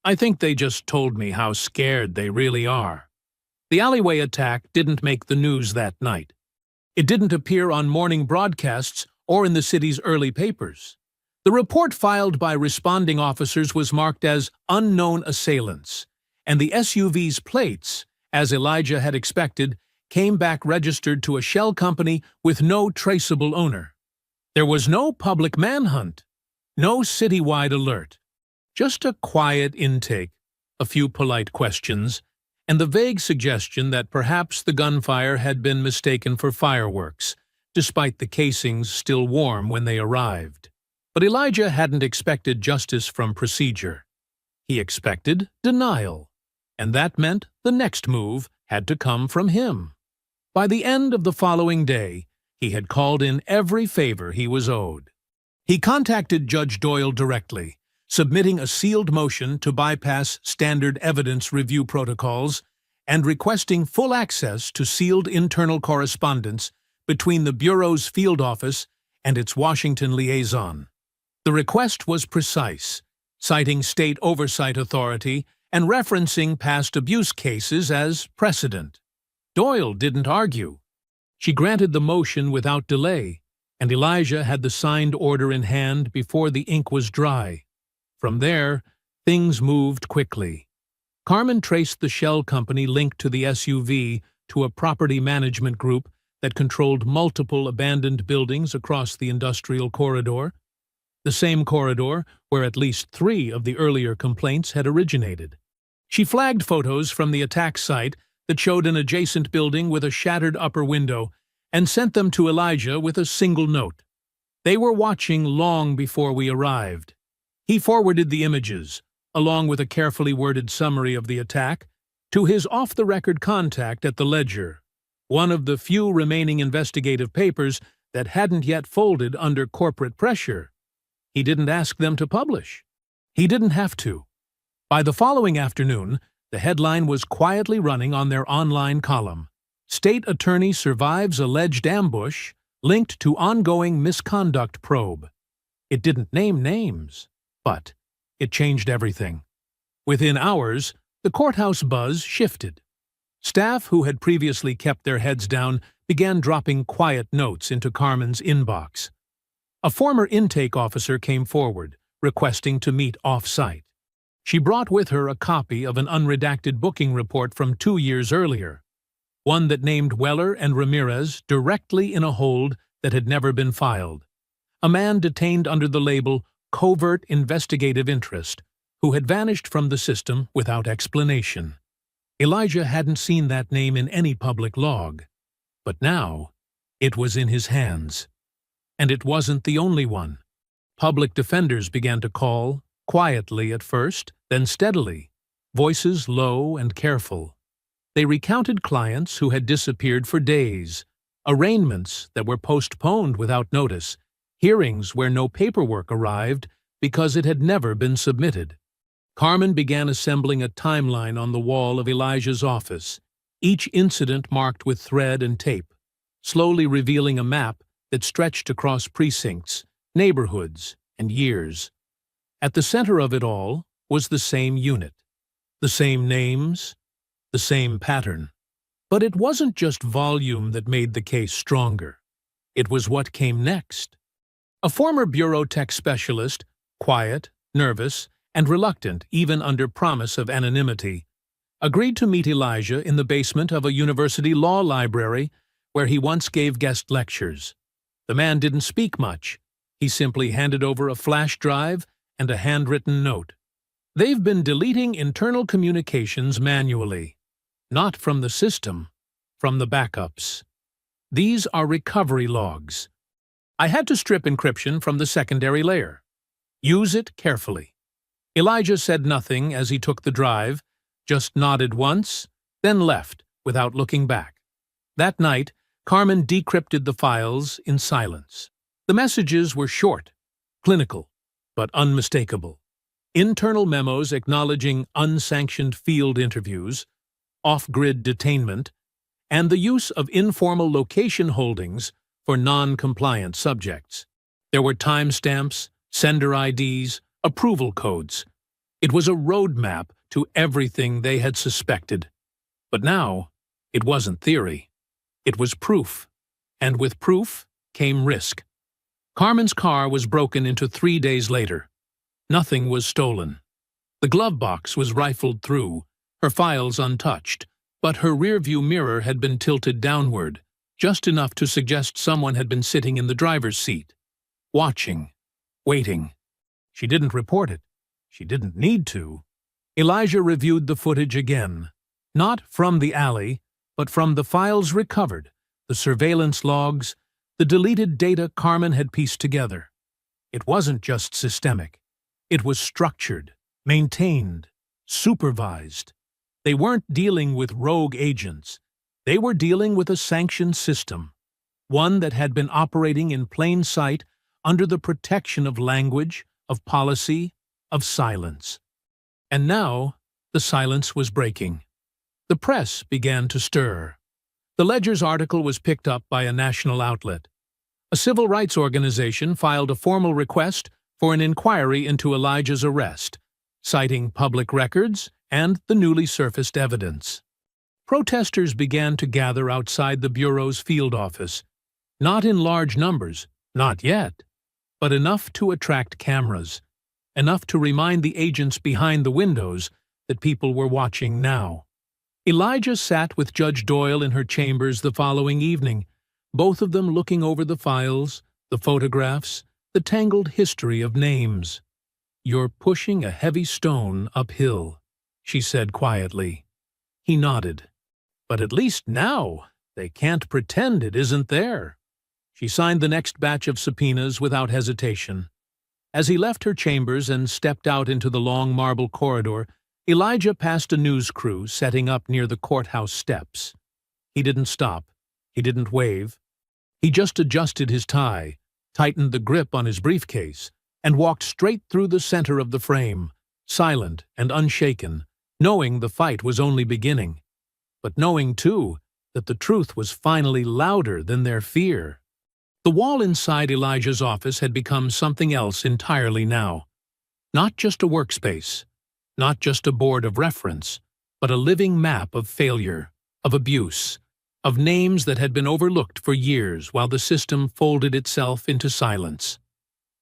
I think they just told me how scared they really are." The alleyway attack didn't make the news that night. It didn't appear on morning broadcasts or in the city's early papers. The report filed by responding officers was marked as unknown assailants, and the SUV's plates, as Elijah had expected, came back registered to a shell company with no traceable owner. There was no public manhunt, no citywide alert, just a quiet intake, a few polite questions, and the vague suggestion that perhaps the gunfire had been mistaken for fireworks, despite the casings still warm when they arrived. But Elijah hadn't expected justice from procedure. He expected denial, and that meant the next move had to come from him. By the end of the following day, he had called in every favor he was owed. He contacted Judge Doyle directly, submitting a sealed motion to bypass standard evidence review protocols and requesting full access to sealed internal correspondence between the Bureau's field office and its Washington liaison. The request was precise, citing state oversight authority and referencing past abuse cases as precedent. Doyle didn't argue. She granted the motion without delay, and Elijah had the signed order in hand before the ink was dry. From there, things moved quickly. Carmen traced the shell company linked to the SUV to a property management group that controlled multiple abandoned buildings across the industrial corridor, the same corridor where at least 3 of the earlier complaints had originated. She flagged photos from the attack site that showed an adjacent building with a shattered upper window and sent them to Elijah with a single note. They were watching long before we arrived. He forwarded the images, along with a carefully worded summary of the attack, to his off-the-record contact at the Ledger, one of the few remaining investigative papers that hadn't yet folded under corporate pressure. He didn't ask them to publish. He didn't have to. By the following afternoon, the headline was quietly running on their online column. State Attorney Survives Alleged Ambush, linked to ongoing misconduct probe. It didn't name names, but it changed everything. Within hours, the courthouse buzz shifted. Staff who had previously kept their heads down began dropping quiet notes into Carmen's inbox. A former intake officer came forward, requesting to meet off-site. She brought with her a copy of an unredacted booking report from 2 years earlier, one that named Weller and Ramirez directly in a hold that had never been filed. A man detained under the label Covert Investigative Interest, who had vanished from the system without explanation. Elijah hadn't seen that name in any public log, but now it was in his hands. And it wasn't the only one. Public defenders began to call, quietly at first, then steadily, voices low and careful. They recounted clients who had disappeared for days, arraignments that were postponed without notice, hearings where no paperwork arrived because it had never been submitted. Carmen began assembling a timeline on the wall of Elijah's office, each incident marked with thread and tape, slowly revealing a map that stretched across precincts, neighborhoods, and years. At the center of it all was the same unit, the same names, the same pattern. But it wasn't just volume that made the case stronger. It was what came next. A former bureau tech specialist, quiet, nervous, and reluctant even under promise of anonymity, agreed to meet Elijah in the basement of a university law library where he once gave guest lectures. The man didn't speak much. He simply handed over a flash drive and a handwritten note. They've been deleting internal communications manually. Not from the system, from the backups. These are recovery logs. I had to strip encryption from the secondary layer. Use it carefully. Elijah said nothing as he took the drive, just nodded once, then left without looking back. That night, Carmen decrypted the files in silence. The messages were short, clinical, but unmistakable. Internal memos acknowledging unsanctioned field interviews, off-grid detainment, and the use of informal location holdings for non-compliant subjects. There were timestamps, sender IDs, approval codes. It was a roadmap to everything they had suspected. But now, it wasn't theory. It was proof. And with proof came risk. Carmen's car was broken into 3 days later. Nothing was stolen. The glove box was rifled through, her files untouched, but her rearview mirror had been tilted downward, just enough to suggest someone had been sitting in the driver's seat, watching, waiting. She didn't report it. She didn't need to. Elijah reviewed the footage again, not from the alley, but from the files recovered, the surveillance logs, the deleted data Carmen had pieced together. It wasn't just systemic. It was structured, maintained, supervised. They weren't dealing with rogue agents. They were dealing with a sanctioned system, one that had been operating in plain sight under the protection of language, of policy, of silence. And now, the silence was breaking. The press began to stir. The Ledger's article was picked up by a national outlet. A civil rights organization filed a formal request for an inquiry into Elijah's arrest, citing public records and the newly surfaced evidence. Protesters began to gather outside the Bureau's field office, not in large numbers, not yet, but enough to attract cameras, enough to remind the agents behind the windows that people were watching now. Elijah sat with Judge Doyle in her chambers the following evening, both of them looking over the files, the photographs, the tangled history of names. "You're pushing a heavy stone uphill," she said quietly. He nodded. "But at least now, they can't pretend it isn't there." She signed the next batch of subpoenas without hesitation. As he left her chambers and stepped out into the long marble corridor, Elijah passed a news crew setting up near the courthouse steps. He didn't stop. He didn't wave. He just adjusted his tie, tightened the grip on his briefcase, and walked straight through the center of the frame, silent and unshaken, knowing the fight was only beginning, but knowing, too, that the truth was finally louder than their fear. The wall inside Elijah's office had become something else entirely now. Not just a workspace, not just a board of reference, but a living map of failure, of abuse, of names that had been overlooked for years while the system folded itself into silence.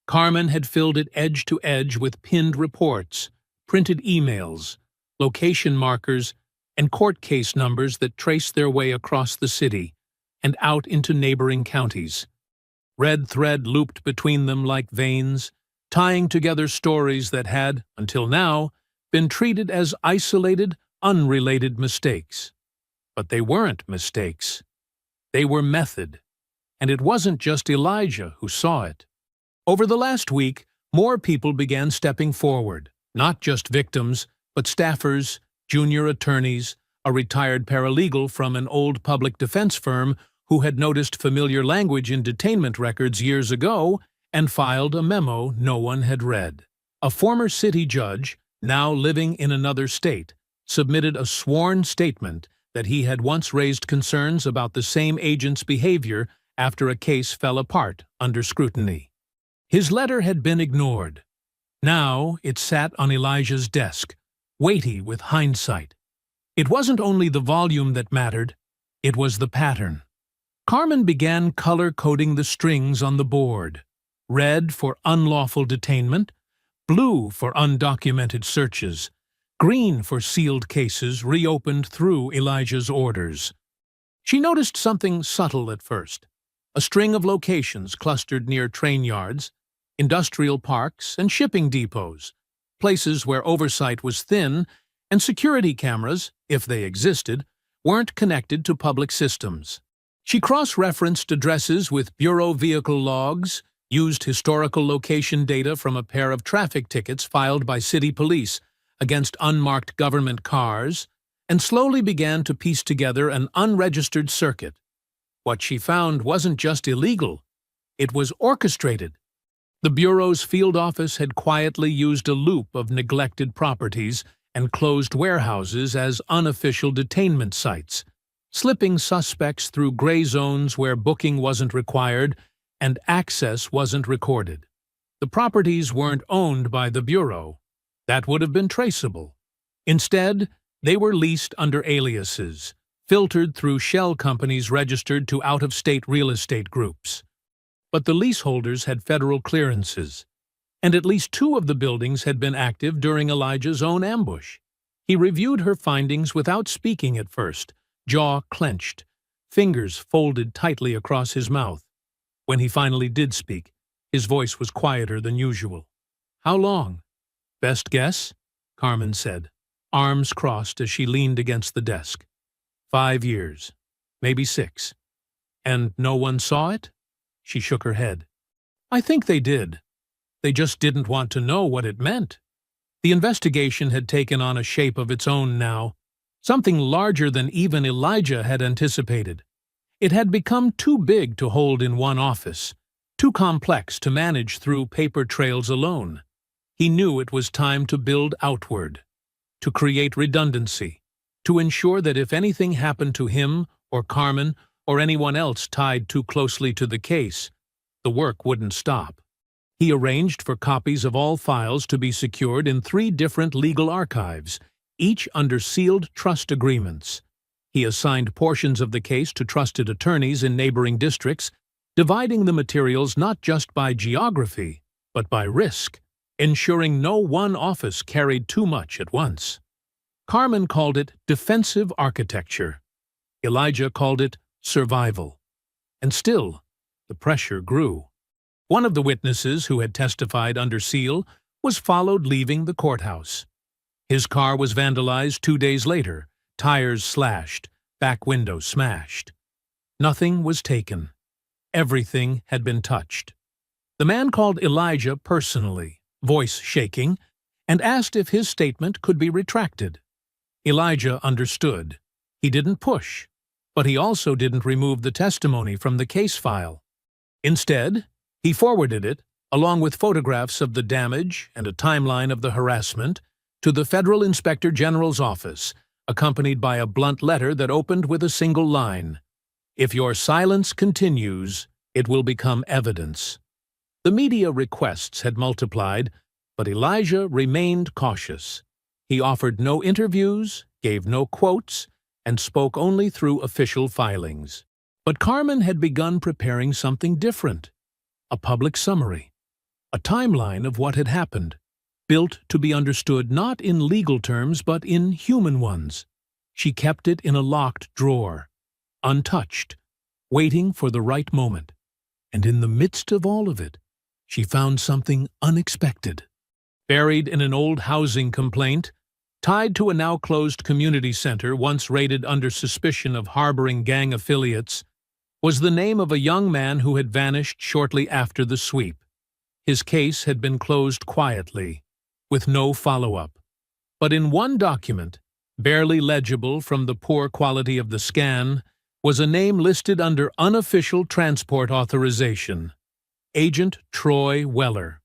Carmen had filled it edge to edge with pinned reports, printed emails, location markers, and court case numbers that traced their way across the city and out into neighboring counties. Red thread looped between them like veins, tying together stories that had, until now, been treated as isolated, unrelated mistakes. But they weren't mistakes. They were method. And it wasn't just Elijah who saw it. Over the last week, more people began stepping forward, not just victims, but staffers, junior attorneys, a retired paralegal from an old public defense firm who had noticed familiar language in detainment records years ago and filed a memo no one had read. A former city judge, now living in another state, submitted a sworn statement that he had once raised concerns about the same agent's behavior after a case fell apart under scrutiny. His letter had been ignored. Now it sat on Elijah's desk, weighty with hindsight. It wasn't only the volume that mattered, it was the pattern. Carmen began color-coding the strings on the board. Red for unlawful detainment, blue for undocumented searches, green for sealed cases reopened through Elijah's orders. She noticed something subtle at first. A string of locations clustered near train yards, industrial parks, and shipping depots, places where oversight was thin and security cameras, if they existed, weren't connected to public systems. She cross-referenced addresses with bureau vehicle logs, used historical location data from a pair of traffic tickets filed by city police against unmarked government cars, and slowly began to piece together an unregistered circuit. What she found wasn't just illegal, it was orchestrated. The Bureau's field office had quietly used a loop of neglected properties and closed warehouses as unofficial detainment sites, slipping suspects through gray zones where booking wasn't required and access wasn't recorded. The properties weren't owned by the Bureau. That would have been traceable. Instead, they were leased under aliases, filtered through shell companies registered to out-of-state real estate groups. But the leaseholders had federal clearances, and at least 2 of the buildings had been active during Elijah's own ambush. He reviewed her findings without speaking at first, jaw clenched, fingers folded tightly across his mouth. When he finally did speak, his voice was quieter than usual. "How long?" "Best guess?" Carmen said, arms crossed as she leaned against the desk. 5 years, maybe 6. "And no one saw it?" She shook her head. "I think they did. They just didn't want to know what it meant." The investigation had taken on a shape of its own now, something larger than even Elijah had anticipated. It had become too big to hold in one office, too complex to manage through paper trails alone. He knew it was time to build outward, to create redundancy, to ensure that if anything happened to him or Carmen or anyone else tied too closely to the case, the work wouldn't stop. He arranged for copies of all files to be secured in 3 different legal archives, each under sealed trust agreements. He assigned portions of the case to trusted attorneys in neighboring districts, dividing the materials not just by geography, but by risk, ensuring no one office carried too much at once. Carmen called it defensive architecture. Elijah called it survival. And still, the pressure grew. One of the witnesses who had testified under seal was followed leaving the courthouse. His car was vandalized 2 days later, tires slashed, back window smashed. Nothing was taken. Everything had been touched. The man called Elijah personally, voice shaking, and asked if his statement could be retracted. Elijah understood. He didn't push, but he also didn't remove the testimony from the case file. Instead, he forwarded it, along with photographs of the damage and a timeline of the harassment, to the Federal Inspector General's office, accompanied by a blunt letter that opened with a single line: "If your silence continues, it will become evidence." The media requests had multiplied, but Elijah remained cautious. He offered no interviews, gave no quotes, and spoke only through official filings. But Carmen had begun preparing something different. A public summary. A timeline of what had happened, built to be understood not in legal terms but in human ones. She kept it in a locked drawer, untouched, waiting for the right moment. And in the midst of all of it, she found something unexpected. Buried in an old housing complaint, tied to a now-closed community center once rated under suspicion of harboring gang affiliates, was the name of a young man who had vanished shortly after the sweep. His case had been closed quietly, with no follow-up. But in one document, barely legible from the poor quality of the scan, was a name listed under unofficial transport authorization: Agent Troy Weller.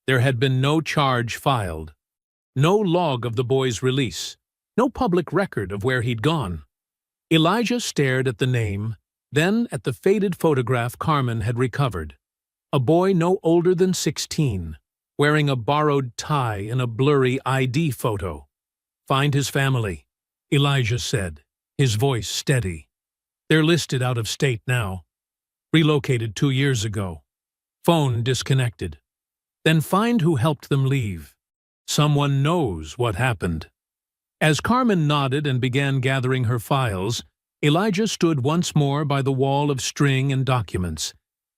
There had been no charge filed. No log of the boy's release. No public record of where he'd gone. Elijah stared at the name, then at the faded photograph Carmen had recovered. A boy no older than 16, wearing a borrowed tie in a blurry ID photo. "Find his family," Elijah said, his voice steady. "They're listed out of state now. Relocated 2 years ago. Phone disconnected. Then find who helped them leave. Someone knows what happened." As Carmen nodded and began gathering her files, Elijah stood once more by the wall of string and documents,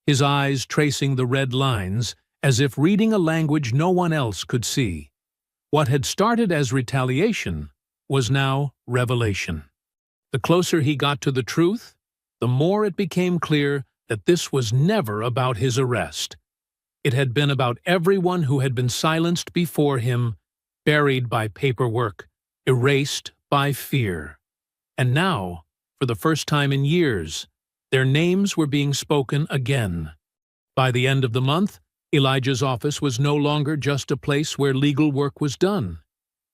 his eyes tracing the red lines as if reading a language no one else could see. What had started as retaliation was now revelation. The closer he got to the truth, the more it became clear that this was never about his arrest. It had been about everyone who had been silenced before him, buried by paperwork, erased by fear. And now, for the first time in years, their names were being spoken again. By the end of the month, Elijah's office was no longer just a place where legal work was done.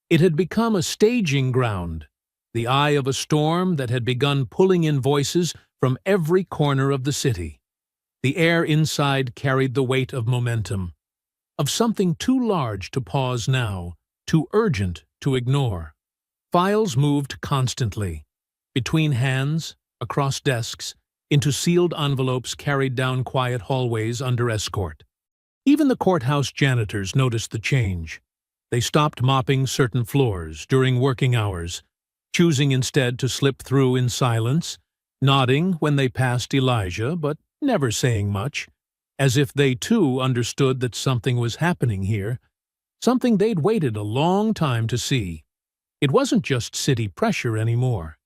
It had become a staging ground, the eye of a storm that had begun pulling in voices from every corner of the city. The air inside carried the weight of momentum, of something too large to pause now, too urgent to ignore. Files moved constantly, between hands, across desks, into sealed envelopes carried down quiet hallways under escort. Even the courthouse janitors noticed the change. They stopped mopping certain floors during working hours, choosing instead to slip through in silence, nodding when they passed Elijah, but never saying much, as if they too understood that something was happening here, something they'd waited a long time to see. It wasn't just city pressure anymore.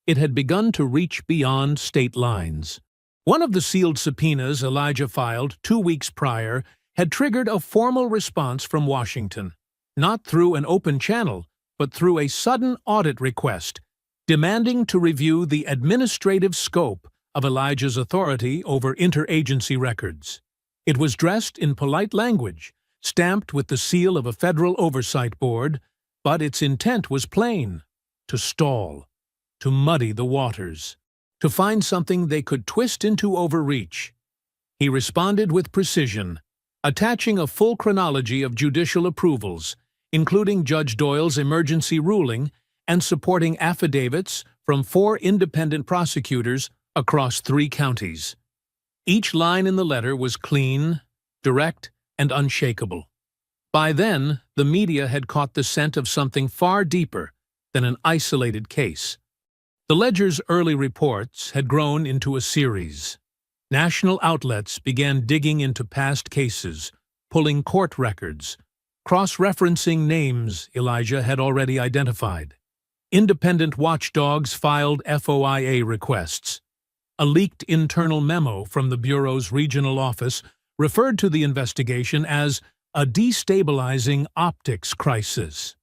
It had begun to reach beyond state lines. One of the sealed subpoenas Elijah filed 2 weeks prior had triggered a formal response from Washington, not through an open channel, but through a sudden audit request, demanding to review the administrative scope of Elijah's authority over interagency records. It was dressed in polite language, stamped with the seal of a federal oversight board, but its intent was plain: to stall, to muddy the waters, to find something they could twist into overreach. He responded with precision, attaching a full chronology of judicial approvals, including Judge Doyle's emergency ruling and supporting affidavits from 4 independent prosecutors across 3 counties. Each line in the letter was clean, direct, and unshakable. By then, the media had caught the scent of something far deeper than an isolated case. The Ledger's early reports had grown into a series. National outlets began digging into past cases, pulling court records, cross-referencing names Elijah had already identified. Independent watchdogs filed FOIA requests. A leaked internal memo from the Bureau's regional office referred to the investigation as a destabilizing optics crisis.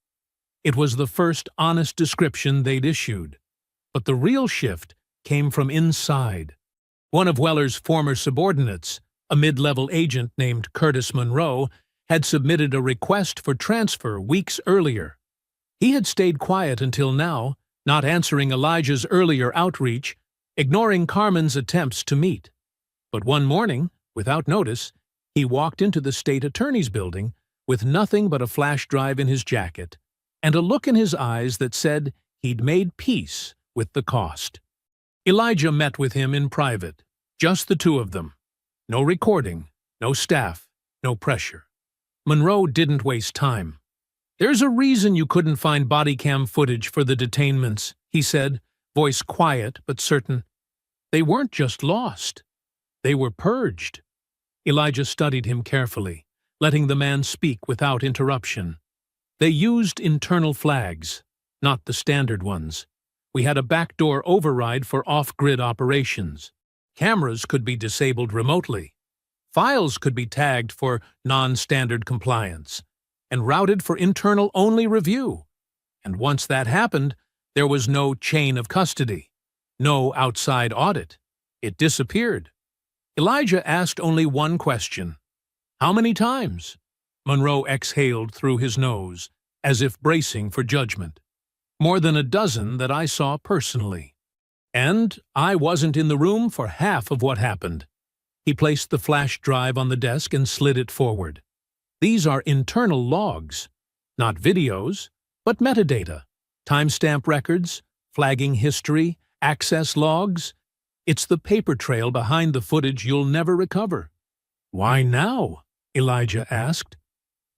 It was the first honest description they'd issued. But the real shift came from inside. One of Weller's former subordinates, a mid-level agent named Curtis Monroe, had submitted a request for transfer weeks earlier. He had stayed quiet until now, not answering Elijah's earlier outreach, ignoring Carmen's attempts to meet. But one morning, without notice, he walked into the state attorney's building with nothing but a flash drive in his jacket and a look in his eyes that said he'd made peace with the cost. Elijah met with him in private, just the 2 of them. No recording, no staff, no pressure. Monroe didn't waste time. "There's a reason you couldn't find body cam footage for the detainments," he said, voice quiet but certain. "They weren't just lost. They were purged." Elijah studied him carefully, letting the man speak without interruption. "They used internal flags, not the standard ones. We had a backdoor override for off-grid operations. Cameras could be disabled remotely. Files could be tagged for non-standard compliance and routed for internal-only review. And once that happened, there was no chain of custody, no outside audit. It disappeared." Elijah asked only one question. "How many times?" Monroe exhaled through his nose, as if bracing for judgment. More than a dozen that I saw personally. And I wasn't in the room for half of what happened. He placed the flash drive on the desk and slid it forward. These are internal logs, not videos, but metadata, timestamp records, flagging history, access logs. It's the paper trail behind the footage you'll never recover. Why now? Elijah asked.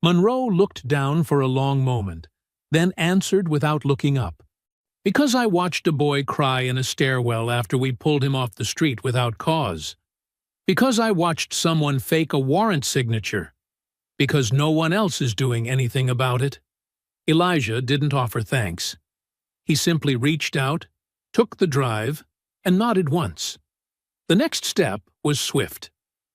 Monroe looked down for a long moment, then answered without looking up. Because I watched a boy cry in a stairwell after we pulled him off the street without cause. Because I watched someone fake a warrant signature. Because no one else is doing anything about it. Elijah didn't offer thanks. He simply reached out, took the drive, and nodded once. The next step was swift.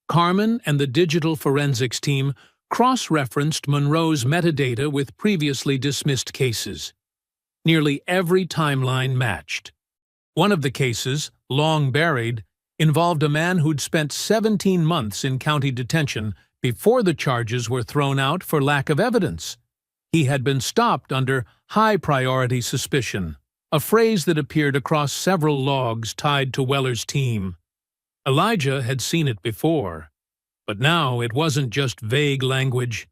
Carmen and the digital forensics team cross-referenced Monroe's metadata with previously dismissed cases. Nearly every timeline matched. One of the cases, long buried, involved a man who'd spent 17 months in county detention before the charges were thrown out for lack of evidence. He had been stopped under high-priority suspicion, a phrase that appeared across several logs tied to Weller's team. Elijah had seen it before, but now it wasn't just vague language.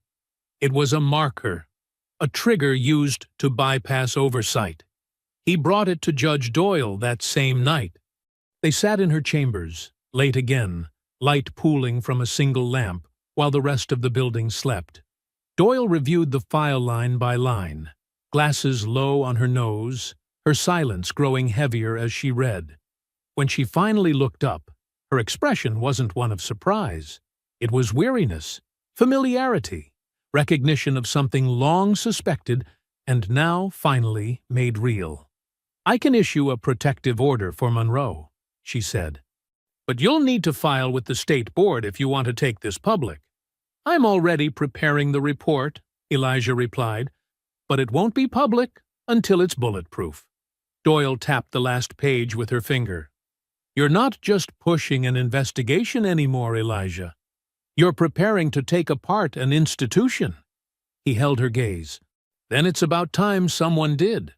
It was a marker, a trigger used to bypass oversight. He brought it to Judge Doyle that same night. They sat in her chambers, late again, light pooling from a single lamp, while the rest of the building slept. Doyle reviewed the file line by line, glasses low on her nose, her silence growing heavier as she read. When she finally looked up, her expression wasn't one of surprise. It was weariness, familiarity, recognition of something long suspected and now finally made real. "I can issue a protective order for Monroe," she said. "But you'll need to file with the state board if you want to take this public." "I'm already preparing the report," Elijah replied, "but it won't be public until it's bulletproof." Doyle tapped the last page with her finger. "You're not just pushing an investigation anymore, Elijah. You're preparing to take apart an institution." He held her gaze. "Then it's about time someone did."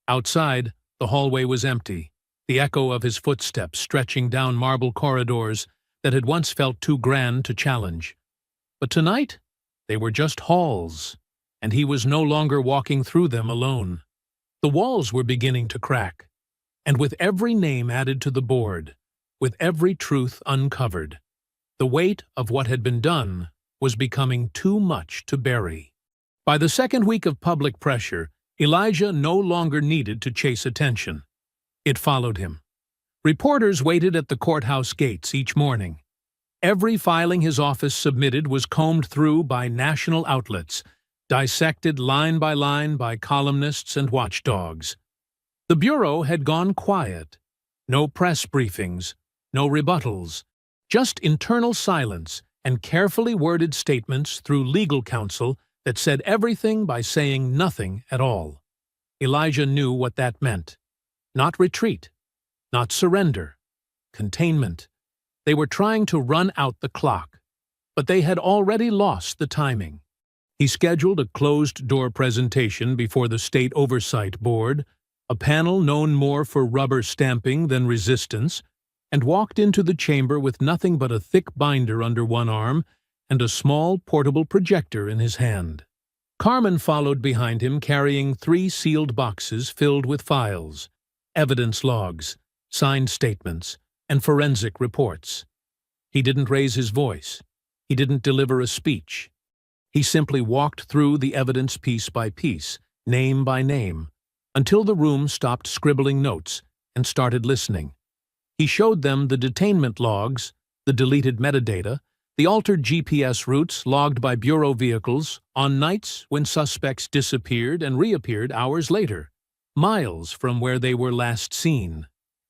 Outside, the hallway was empty, the echo of his footsteps stretching down marble corridors that had once felt too grand to challenge. But tonight, they were just halls, and he was no longer walking through them alone. The walls were beginning to crack, and with every name added to the board, with every truth uncovered, the weight of what had been done was becoming too much to bury. By the second week of public pressure, Elijah no longer needed to chase attention. It followed him. Reporters waited at the courthouse gates each morning. Every filing his office submitted was combed through by national outlets, dissected line by columnists and watchdogs. The Bureau had gone quiet. No press briefings, no rebuttals, just internal silence and carefully worded statements through legal counsel that said everything by saying nothing at all. Elijah knew what that meant. Not retreat, not surrender, containment. They were trying to run out the clock, but they had already lost the timing. He scheduled a closed-door presentation before the State Oversight Board, a panel known more for rubber stamping than resistance, and walked into the chamber with nothing but a thick binder under one arm and a small portable projector in his hand. Carmen followed behind him carrying 3 sealed boxes filled with files, evidence logs, signed statements, and forensic reports. He didn't raise his voice. He didn't deliver a speech. He simply walked through the evidence piece by piece, name by name, until the room stopped scribbling notes and started listening. He showed them the detainment logs, the deleted metadata, the altered GPS routes logged by Bureau vehicles on nights when suspects disappeared and reappeared hours later, miles from where they were last seen.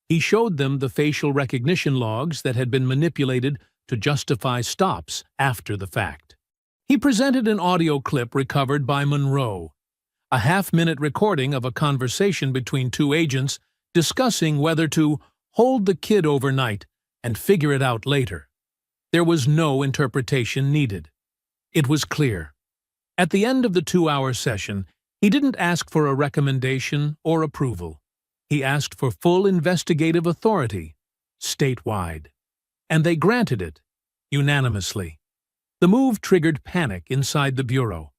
He showed them the facial recognition logs that had been manipulated to justify stops after the fact. He presented an audio clip recovered by Monroe, a half-minute recording of a conversation between 2 agents discussing whether to hold the kid overnight and figure it out later. There was no interpretation needed. It was clear. At the end of the 2-hour session, He didn't ask for a recommendation or approval. He asked for full investigative authority, statewide. And they granted it, unanimously. The move triggered panic inside the Bureau.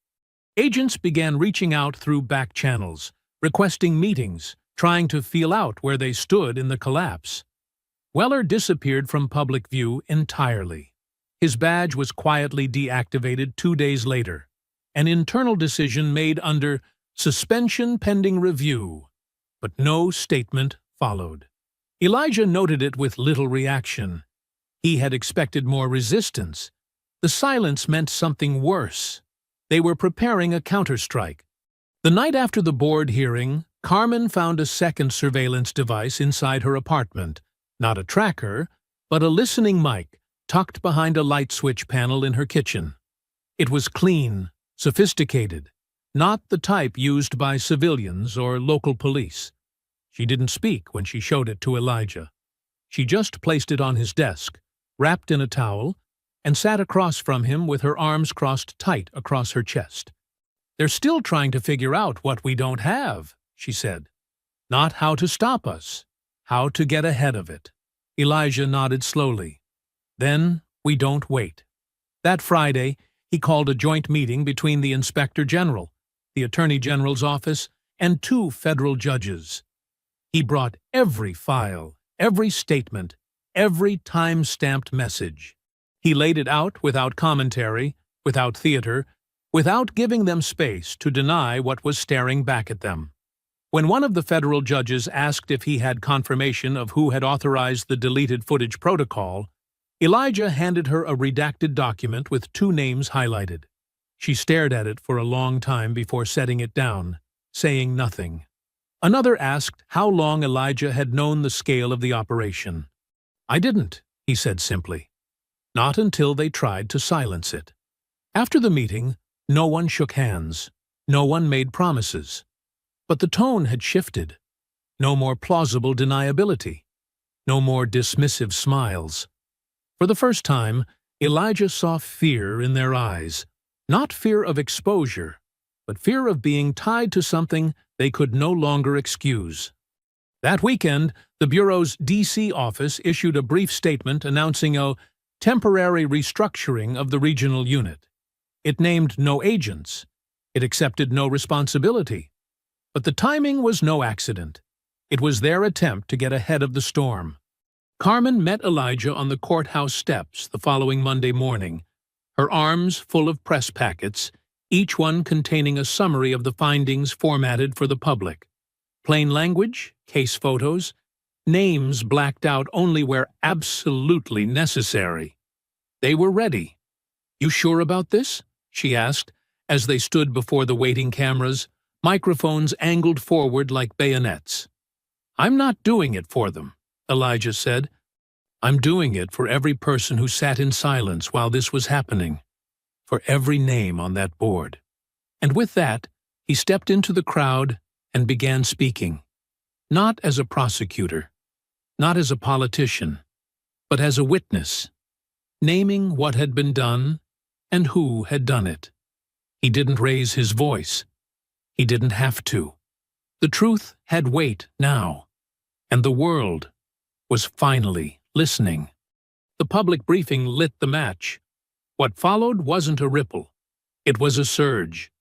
Agents began reaching out through back channels, requesting meetings, trying to feel out where they stood in the collapse. Weller disappeared from public view entirely. His badge was quietly deactivated 2 days later, an internal decision made under suspension pending review, but no statement followed. Elijah noted it with little reaction. He had expected more resistance. The silence meant something worse. They were preparing a counterstrike. The night after the board hearing, Carmen found a second surveillance device inside her apartment. Not a tracker, but a listening mic tucked behind a light switch panel in her kitchen. It was clean, sophisticated, not the type used by civilians or local police. She didn't speak when she showed it to Elijah. She just placed it on his desk, wrapped in a towel, and sat across from him with her arms crossed tight across her chest. "They're still trying to figure out what we don't have," she said. "Not how to stop us, how to get ahead of it." Elijah nodded slowly. "Then we don't wait." That Friday, he called a joint meeting between the Inspector General, the Attorney General's office, and 2 federal judges. He brought every file, every statement, every time-stamped message. He laid it out without commentary, without theater, without giving them space to deny what was staring back at them. When one of the federal judges asked if he had confirmation of who had authorized the deleted footage protocol, Elijah handed her a redacted document with 2 names highlighted. She stared at it for a long time before setting it down, saying nothing. Another asked how long Elijah had known the scale of the operation. "I didn't," he said simply. "Not until they tried to silence it." After the meeting, no one shook hands. No one made promises. But the tone had shifted. No more plausible deniability. No more dismissive smiles. For the first time, Elijah saw fear in their eyes. Not fear of exposure, but fear of being tied to something they could no longer excuse. That weekend, the Bureau's D.C. office issued a brief statement announcing a temporary restructuring of the regional unit. It named no agents. It accepted no responsibility. But the timing was no accident. It was their attempt to get ahead of the storm. Carmen met Elijah on the courthouse steps the following Monday morning, her arms full of press packets, each one containing a summary of the findings formatted for the public. Plain language, case photos, names blacked out only where absolutely necessary. They were ready. "You sure about this?" she asked, as they stood before the waiting cameras, microphones angled forward like bayonets. "I'm not doing it for them," Elijah said. "I'm doing it for every person who sat in silence while this was happening, for every name on that board." And with that, he stepped into the crowd and began speaking, not as a prosecutor, not as a politician, but as a witness, naming what had been done and who had done it. He didn't raise his voice. He didn't have to. The truth had weight now, and the world was finally listening. The public briefing lit the match. What followed wasn't a ripple. It was a surge.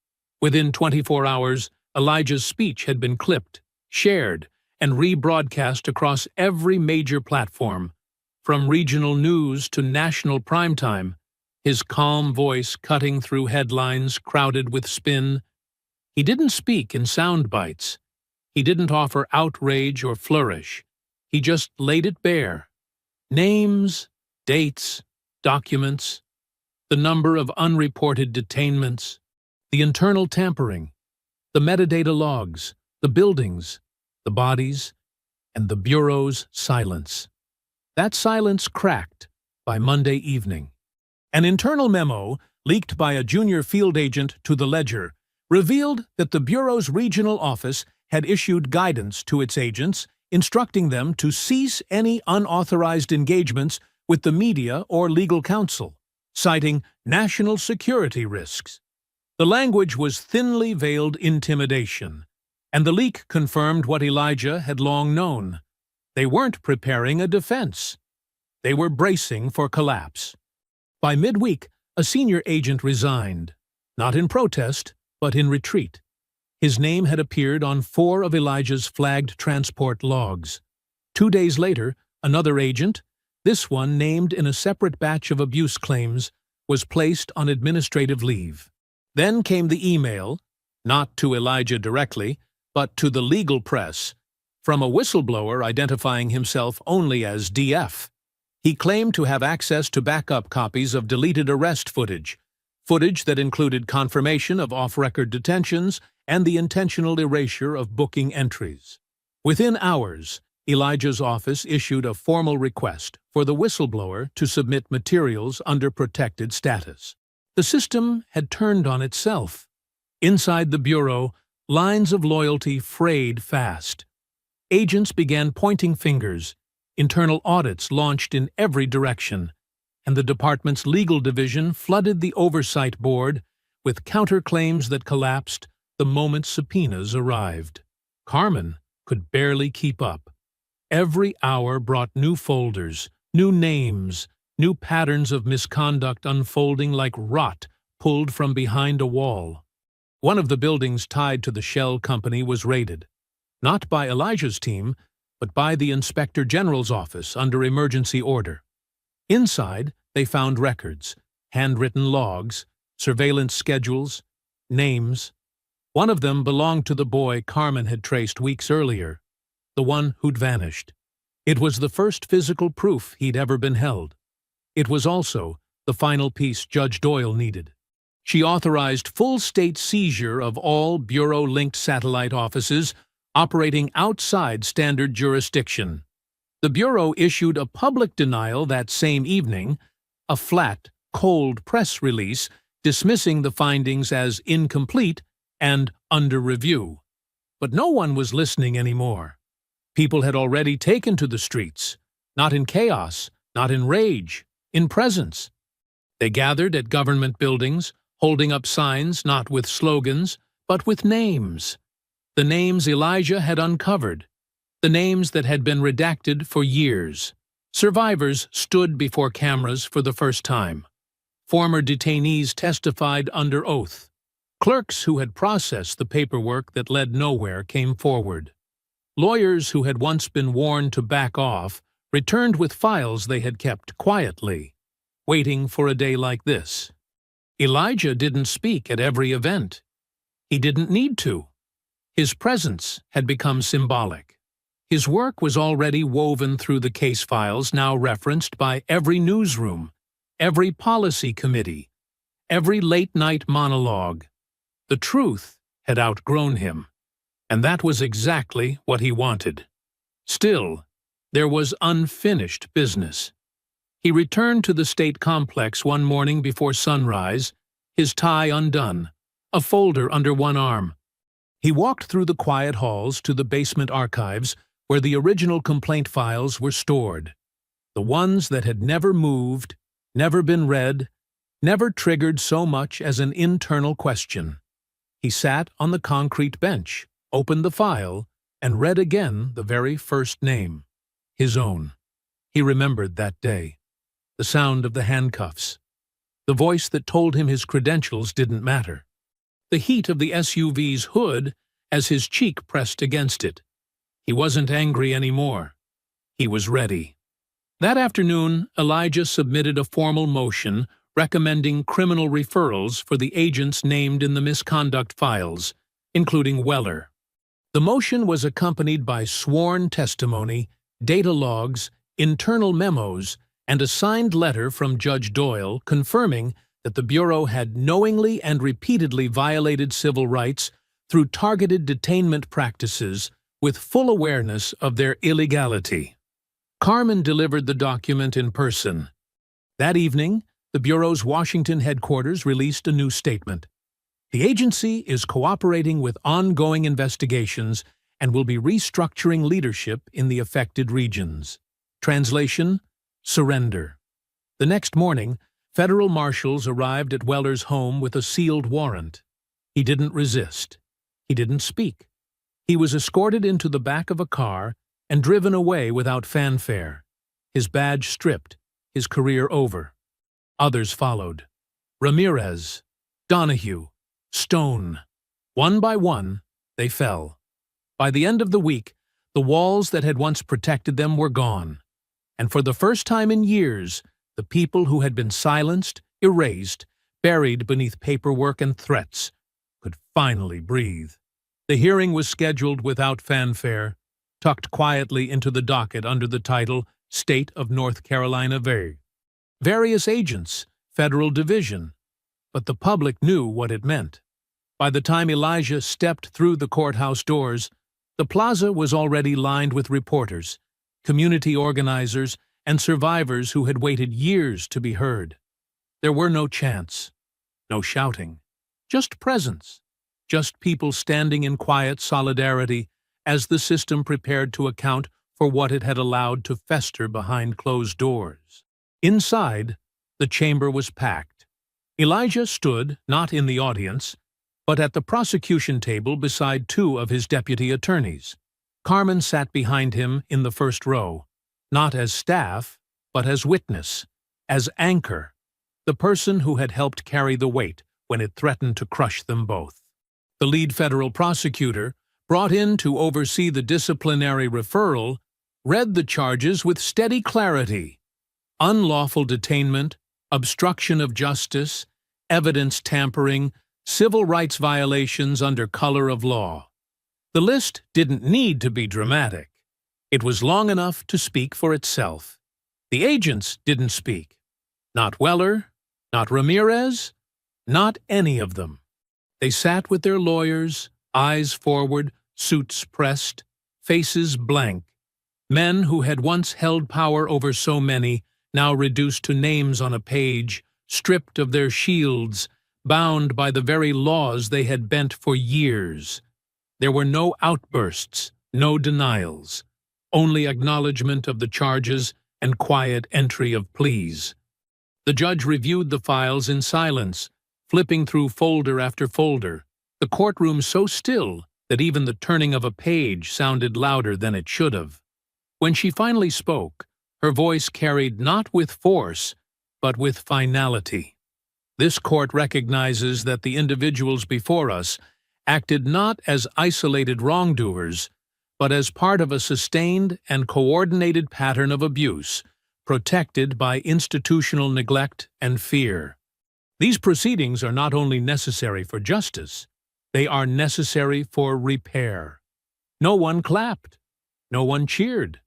Within 24 hours, Elijah's speech had been clipped, shared, and rebroadcast across every major platform, from regional news to national primetime, his calm voice cutting through headlines crowded with spin. He didn't speak in sound bites. He didn't offer outrage or flourish. He just laid it bare. Names, dates, documents, the number of unreported detainments, the internal tampering, the metadata logs, the buildings, the bodies, and the Bureau's silence. That silence cracked by Monday evening. An internal memo, leaked by a junior field agent to the Ledger, revealed that the Bureau's regional office had issued guidance to its agents instructing them to cease any unauthorized engagements with the media or legal counsel, citing national security risks. The language was thinly veiled intimidation, and the leak confirmed what Elijah had long known. They weren't preparing a defense. They were bracing for collapse. By midweek, a senior agent resigned, not in protest, but in retreat. His name had appeared on 4 of Elijah's flagged transport logs. 2 days later, another agent, this one named in a separate batch of abuse claims, was placed on administrative leave. Then came the email, not to Elijah directly, but to the legal press, from a whistleblower identifying himself only as DF. He claimed to have access to backup copies of deleted arrest footage that included confirmation of off-record detentions and the intentional erasure of booking entries. Within hours, Elijah's office issued a formal request for the whistleblower to submit materials under protected status. The system had turned on itself. Inside the bureau, lines of loyalty frayed fast. Agents began pointing fingers, internal audits launched in every direction, and the department's legal division flooded the oversight board with counterclaims that collapsed the moment subpoenas arrived. Carmen could barely keep up. Every hour brought new folders, new names, new patterns of misconduct unfolding like rot pulled from behind a wall. One of the buildings tied to the shell company was raided, not by Elijah's team, but by the Inspector General's office under emergency order. Inside, they found records, handwritten logs, surveillance schedules, names. One of them belonged to the boy Carmen had traced weeks earlier, the one who'd vanished. It was the first physical proof he'd ever been held. It was also the final piece Judge Doyle needed. She authorized full state seizure of all Bureau-linked satellite offices operating outside standard jurisdiction. The Bureau issued a public denial that same evening, a flat, cold press release dismissing the findings as incomplete and under review. But no one was listening anymore. People had already taken to the streets, not in chaos, not in rage, in presence. They gathered at government buildings, holding up signs not with slogans, but with names. The names Elijah had uncovered, the names that had been redacted for years. Survivors stood before cameras for the first time. Former detainees testified under oath. Clerks who had processed the paperwork that led nowhere came forward. Lawyers who had once been warned to back off returned with files they had kept quietly, waiting for a day like this. Elijah didn't speak at every event. He didn't need to. His presence had become symbolic. His work was already woven through the case files now referenced by every newsroom, every policy committee, every late-night monologue. The truth had outgrown him, and that was exactly what he wanted. Still, there was unfinished business. He returned to the state complex one morning before sunrise, his tie undone, a folder under one arm. He walked through the quiet halls to the basement archives where the original complaint files were stored, the ones that had never moved, never been read, never triggered so much as an internal question. He sat on the concrete bench, opened the file, and read again the very first name, his own. He remembered that day, the sound of the handcuffs, the voice that told him his credentials didn't matter, the heat of the SUV's hood as his cheek pressed against it. He wasn't angry anymore. He was ready. That afternoon, Elijah submitted a formal motion recommending criminal referrals for the agents named in the misconduct files, including Weller. The motion was accompanied by sworn testimony, data logs, internal memos, and a signed letter from Judge Doyle confirming that the Bureau had knowingly and repeatedly violated civil rights through targeted detainment practices with full awareness of their illegality. Carmen delivered the document in person. That evening, the Bureau's Washington headquarters released a new statement. The agency is cooperating with ongoing investigations and will be restructuring leadership in the affected regions. Translation: surrender. The next morning, federal marshals arrived at Weller's home with a sealed warrant. He didn't resist. He didn't speak. He was escorted into the back of a car and driven away without fanfare, his badge stripped, his career over. Others followed. Ramirez, Donahue, Stone. One by one, they fell. By the end of the week, the walls that had once protected them were gone, and for the first time in years, the people who had been silenced, erased, buried beneath paperwork and threats, could finally breathe. The hearing was scheduled without fanfare, tucked quietly into the docket under the title State of North Carolina v. Various agents, federal division, but the public knew what it meant. By the time Elijah stepped through the courthouse doors, the plaza was already lined with reporters, community organizers, and survivors who had waited years to be heard. There were no chants, no shouting, just presence, just people standing in quiet solidarity as the system prepared to account for what it had allowed to fester behind closed doors. Inside, the chamber was packed. Elijah stood, not in the audience, but at the prosecution table beside two of his deputy attorneys. Carmen sat behind him in the first row, not as staff, but as witness, as anchor, the person who had helped carry the weight when it threatened to crush them both. The lead federal prosecutor, brought in to oversee the disciplinary referral, read the charges with steady clarity: unlawful detainment, obstruction of justice, evidence tampering, civil rights violations under color of law. The list didn't need to be dramatic. It was long enough to speak for itself. The agents didn't speak. Not Weller, not Ramirez, not any of them. They sat with their lawyers, eyes forward, suits pressed, faces blank. Men who had once held power over so many, now reduced to names on a page, stripped of their shields, bound by the very laws they had bent for years. There were no outbursts, no denials, only acknowledgement of the charges and quiet entry of pleas. The judge reviewed the files in silence, flipping through folder after folder, the courtroom so still that even the turning of a page sounded louder than it should have. When she finally spoke, her voice carried not with force, but with finality. This court recognizes that the individuals before us acted not as isolated wrongdoers, but as part of a sustained and coordinated pattern of abuse, protected by institutional neglect and fear. These proceedings are not only necessary for justice, they are necessary for repair. No one clapped. No one cheered.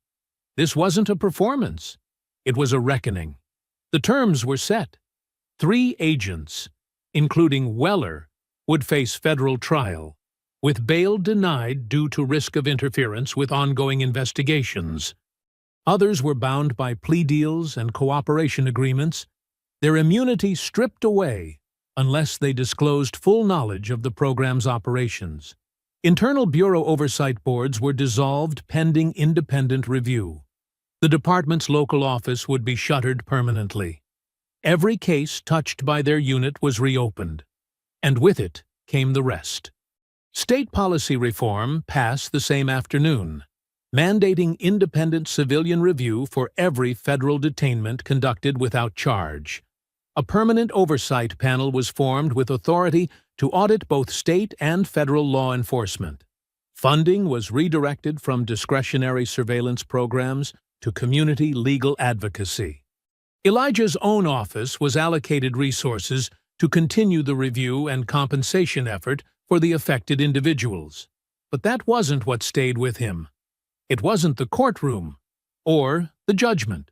This wasn't a performance. It was a reckoning. The terms were set. 3 agents, including Weller, would face federal trial, with bail denied due to risk of interference with ongoing investigations. Others were bound by plea deals and cooperation agreements, their immunity stripped away unless they disclosed full knowledge of the program's operations. Internal Bureau oversight boards were dissolved pending independent review. The department's local office would be shuttered permanently. Every case touched by their unit was reopened, and with it came the rest. State policy reform passed the same afternoon, mandating independent civilian review for every federal detainment conducted without charge. A permanent oversight panel was formed with authority to audit both state and federal law enforcement. Funding was redirected from discretionary surveillance programs to community legal advocacy. Elijah's own office was allocated resources to continue the review and compensation effort for the affected individuals. But that wasn't what stayed with him. It wasn't the courtroom, or the judgment,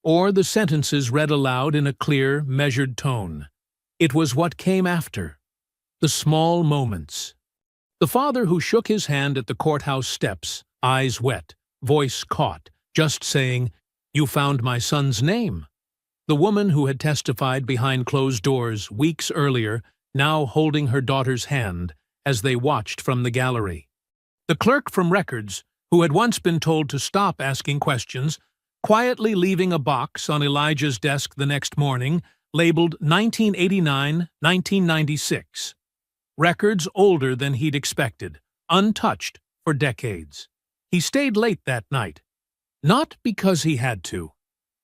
or the sentences read aloud in a clear, measured tone. It was what came after. The small moments. The father who shook his hand at the courthouse steps, eyes wet, voice caught, just saying, "You found my son's name." The woman who had testified behind closed doors weeks earlier, now holding her daughter's hand as they watched from the gallery. The clerk from records, who had once been told to stop asking questions, quietly leaving a box on Elijah's desk the next morning labeled 1989-1996. records older than he'd expected, untouched for decades. He stayed late that night, not because he had to,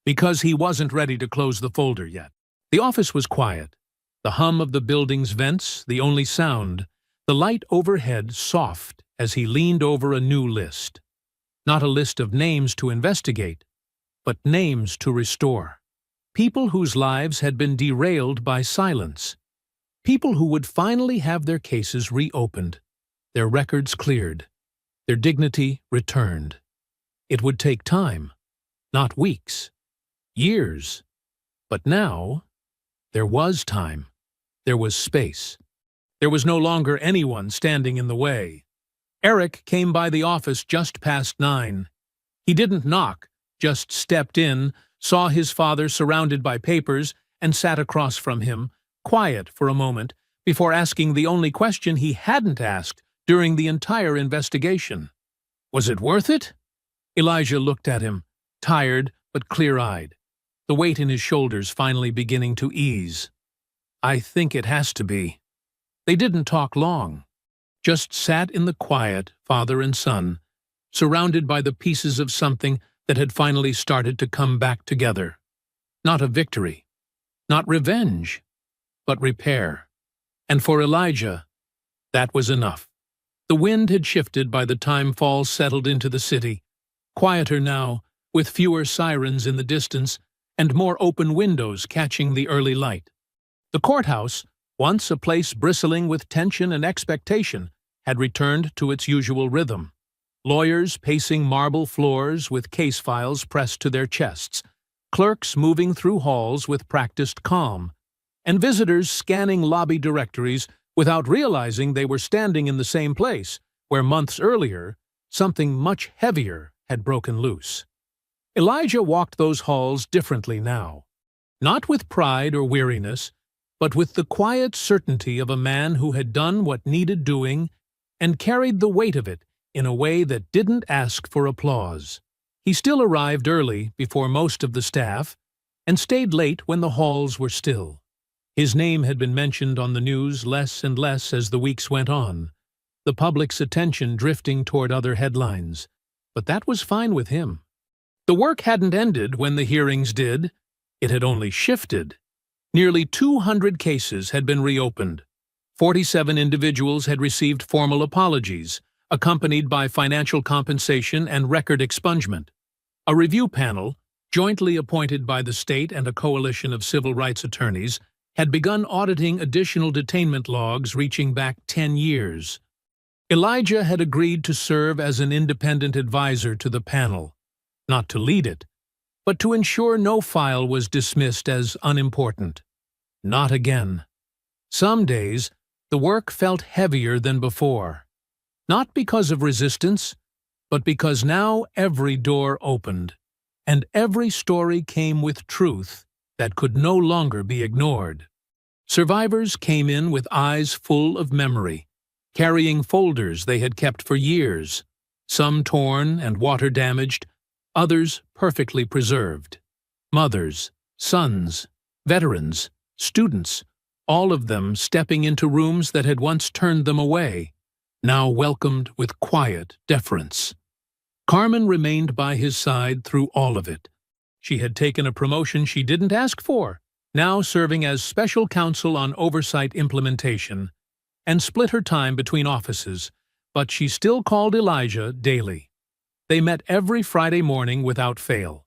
because he wasn't ready to close the folder yet. The office was quiet, the hum of the building's vents the only sound, the light overhead soft as he leaned over a new list. Not a list of names to investigate, but names to restore. People whose lives had been derailed by silence. People who would finally have their cases reopened, their records cleared, their dignity returned. It would take time, not weeks, years. But now, there was time. There was space. There was no longer anyone standing in the way. Eric came by the office just past 9. He didn't knock, just stepped in, saw his father surrounded by papers, and sat across from him, quiet for a moment, before asking the only question he hadn't asked during the entire investigation. Was it worth it? Elijah looked at him, tired but clear-eyed, the weight in his shoulders finally beginning to ease. I think it has to be. They didn't talk long, just sat in the quiet, father and son, surrounded by the pieces of something that had finally started to come back together. Not a victory, not revenge, but repair. And for Elijah, that was enough. The wind had shifted by the time fall settled into the city, quieter now, with fewer sirens in the distance and more open windows catching the early light. The courthouse, once a place bristling with tension and expectation, had returned to its usual rhythm. Lawyers pacing marble floors with case files pressed to their chests, clerks moving through halls with practiced calm, and visitors scanning lobby directories without realizing they were standing in the same place where months earlier something much heavier had broken loose. Elijah walked those halls differently now, not with pride or weariness, but with the quiet certainty of a man who had done what needed doing and carried the weight of it in a way that didn't ask for applause. He still arrived early before most of the staff and stayed late when the halls were still. His name had been mentioned on the news less and less as the weeks went on, the public's attention drifting toward other headlines, but that was fine with him. The work hadn't ended when the hearings did. It had only shifted. Nearly 200 cases had been reopened. 47 individuals had received formal apologies, accompanied by financial compensation and record expungement. A review panel, jointly appointed by the state and a coalition of civil rights attorneys, had begun auditing additional detainment logs reaching back 10 years. Elijah had agreed to serve as an independent advisor to the panel, not to lead it, but to ensure no file was dismissed as unimportant. Not again. Some days, the work felt heavier than before. Not because of resistance, but because now every door opened, and every story came with truth that could no longer be ignored. Survivors came in with eyes full of memory, carrying folders they had kept for years, some torn and water-damaged, others perfectly preserved. Mothers, sons, veterans, students, all of them stepping into rooms that had once turned them away, now welcomed with quiet deference. Carmen remained by his side through all of it. She had taken a promotion she didn't ask for, now serving as special counsel on oversight implementation, and split her time between offices, but she still called Elijah daily. They met every Friday morning without fail.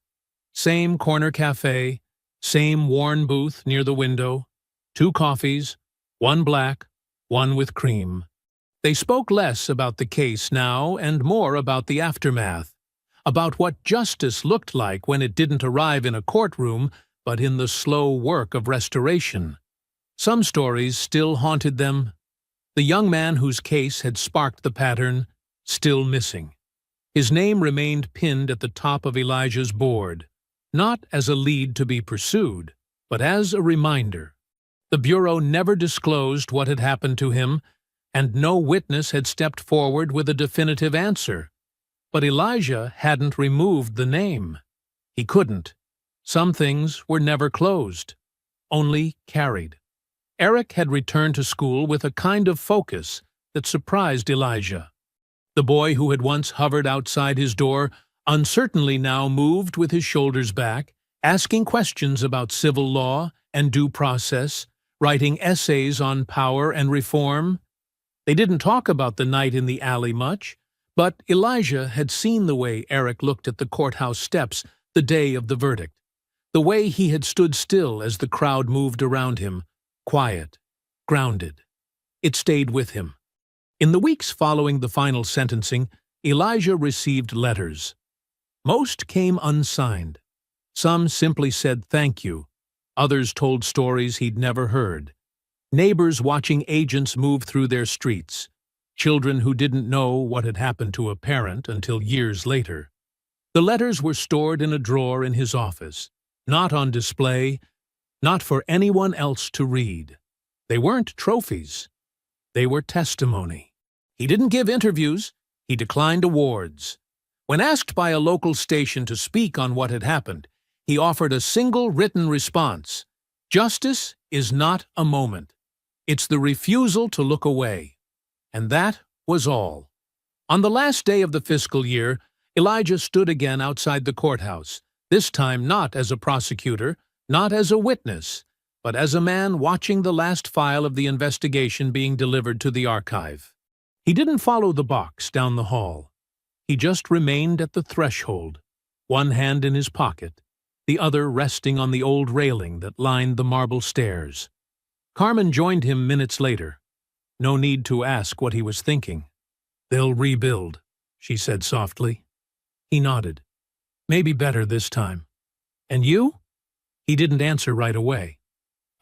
Same corner cafe, same worn booth near the window, 2 coffees, 1 black, 1 with cream. They spoke less about the case now and more about the aftermath, about what justice looked like when it didn't arrive in a courtroom but in the slow work of restoration. Some stories still haunted them. The young man whose case had sparked the pattern, still missing. His name remained pinned at the top of Elijah's board, not as a lead to be pursued, but as a reminder. The Bureau never disclosed what had happened to him, and no witness had stepped forward with a definitive answer. But Elijah hadn't removed the name. He couldn't. Some things were never closed, only carried. Eric had returned to school with a kind of focus that surprised Elijah. The boy who had once hovered outside his door uncertainly now moved with his shoulders back, asking questions about civil law and due process, writing essays on power and reform. They didn't talk about the night in the alley much, but Elijah had seen the way Eric looked at the courthouse steps the day of the verdict, the way he had stood still as the crowd moved around him, quiet, grounded. It stayed with him. In the weeks following the final sentencing, Elijah received letters. Most came unsigned. Some simply said thank you. Others told stories he'd never heard. Neighbors watching agents move through their streets. Children who didn't know what had happened to a parent until years later. The letters were stored in a drawer in his office, not on display, not for anyone else to read. They weren't trophies. They were testimony. He didn't give interviews. He declined awards. When asked by a local station to speak on what had happened, he offered a single written response. Justice is not a moment. It's the refusal to look away. And that was all. On the last day of the fiscal year, Elijah stood again outside the courthouse, this time not as a prosecutor, not as a witness, but as a man watching the last file of the investigation being delivered to the archive. He didn't follow the box down the hall. He just remained at the threshold, one hand in his pocket, the other resting on the old railing that lined the marble stairs. Carmen joined him minutes later. No need to ask what he was thinking. "They'll rebuild," she said softly. He nodded. "Maybe better this time. And you?" He didn't answer right away.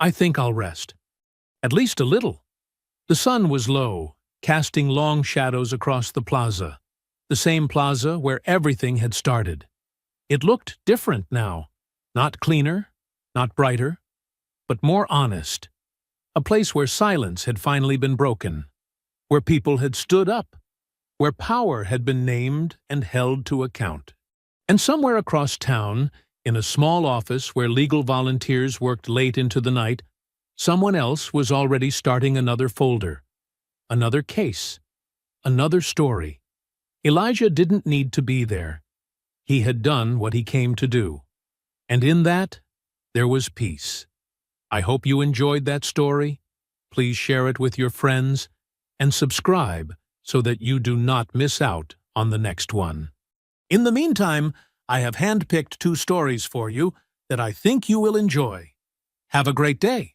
"I think I'll rest. At least a little." The sun was low, casting long shadows across the plaza, the same plaza where everything had started. It looked different now, not cleaner, not brighter, but more honest. A place where silence had finally been broken, where people had stood up, where power had been named and held to account. And somewhere across town, in a small office where legal volunteers worked late into the night, someone else was already starting another folder, another case, another story. Elijah didn't need to be there. He had done what he came to do. And in that, there was peace. I hope you enjoyed that story. Please share it with your friends and subscribe so that you do not miss out on the next one. In the meantime, I have handpicked 2 stories for you that I think you will enjoy. Have a great day.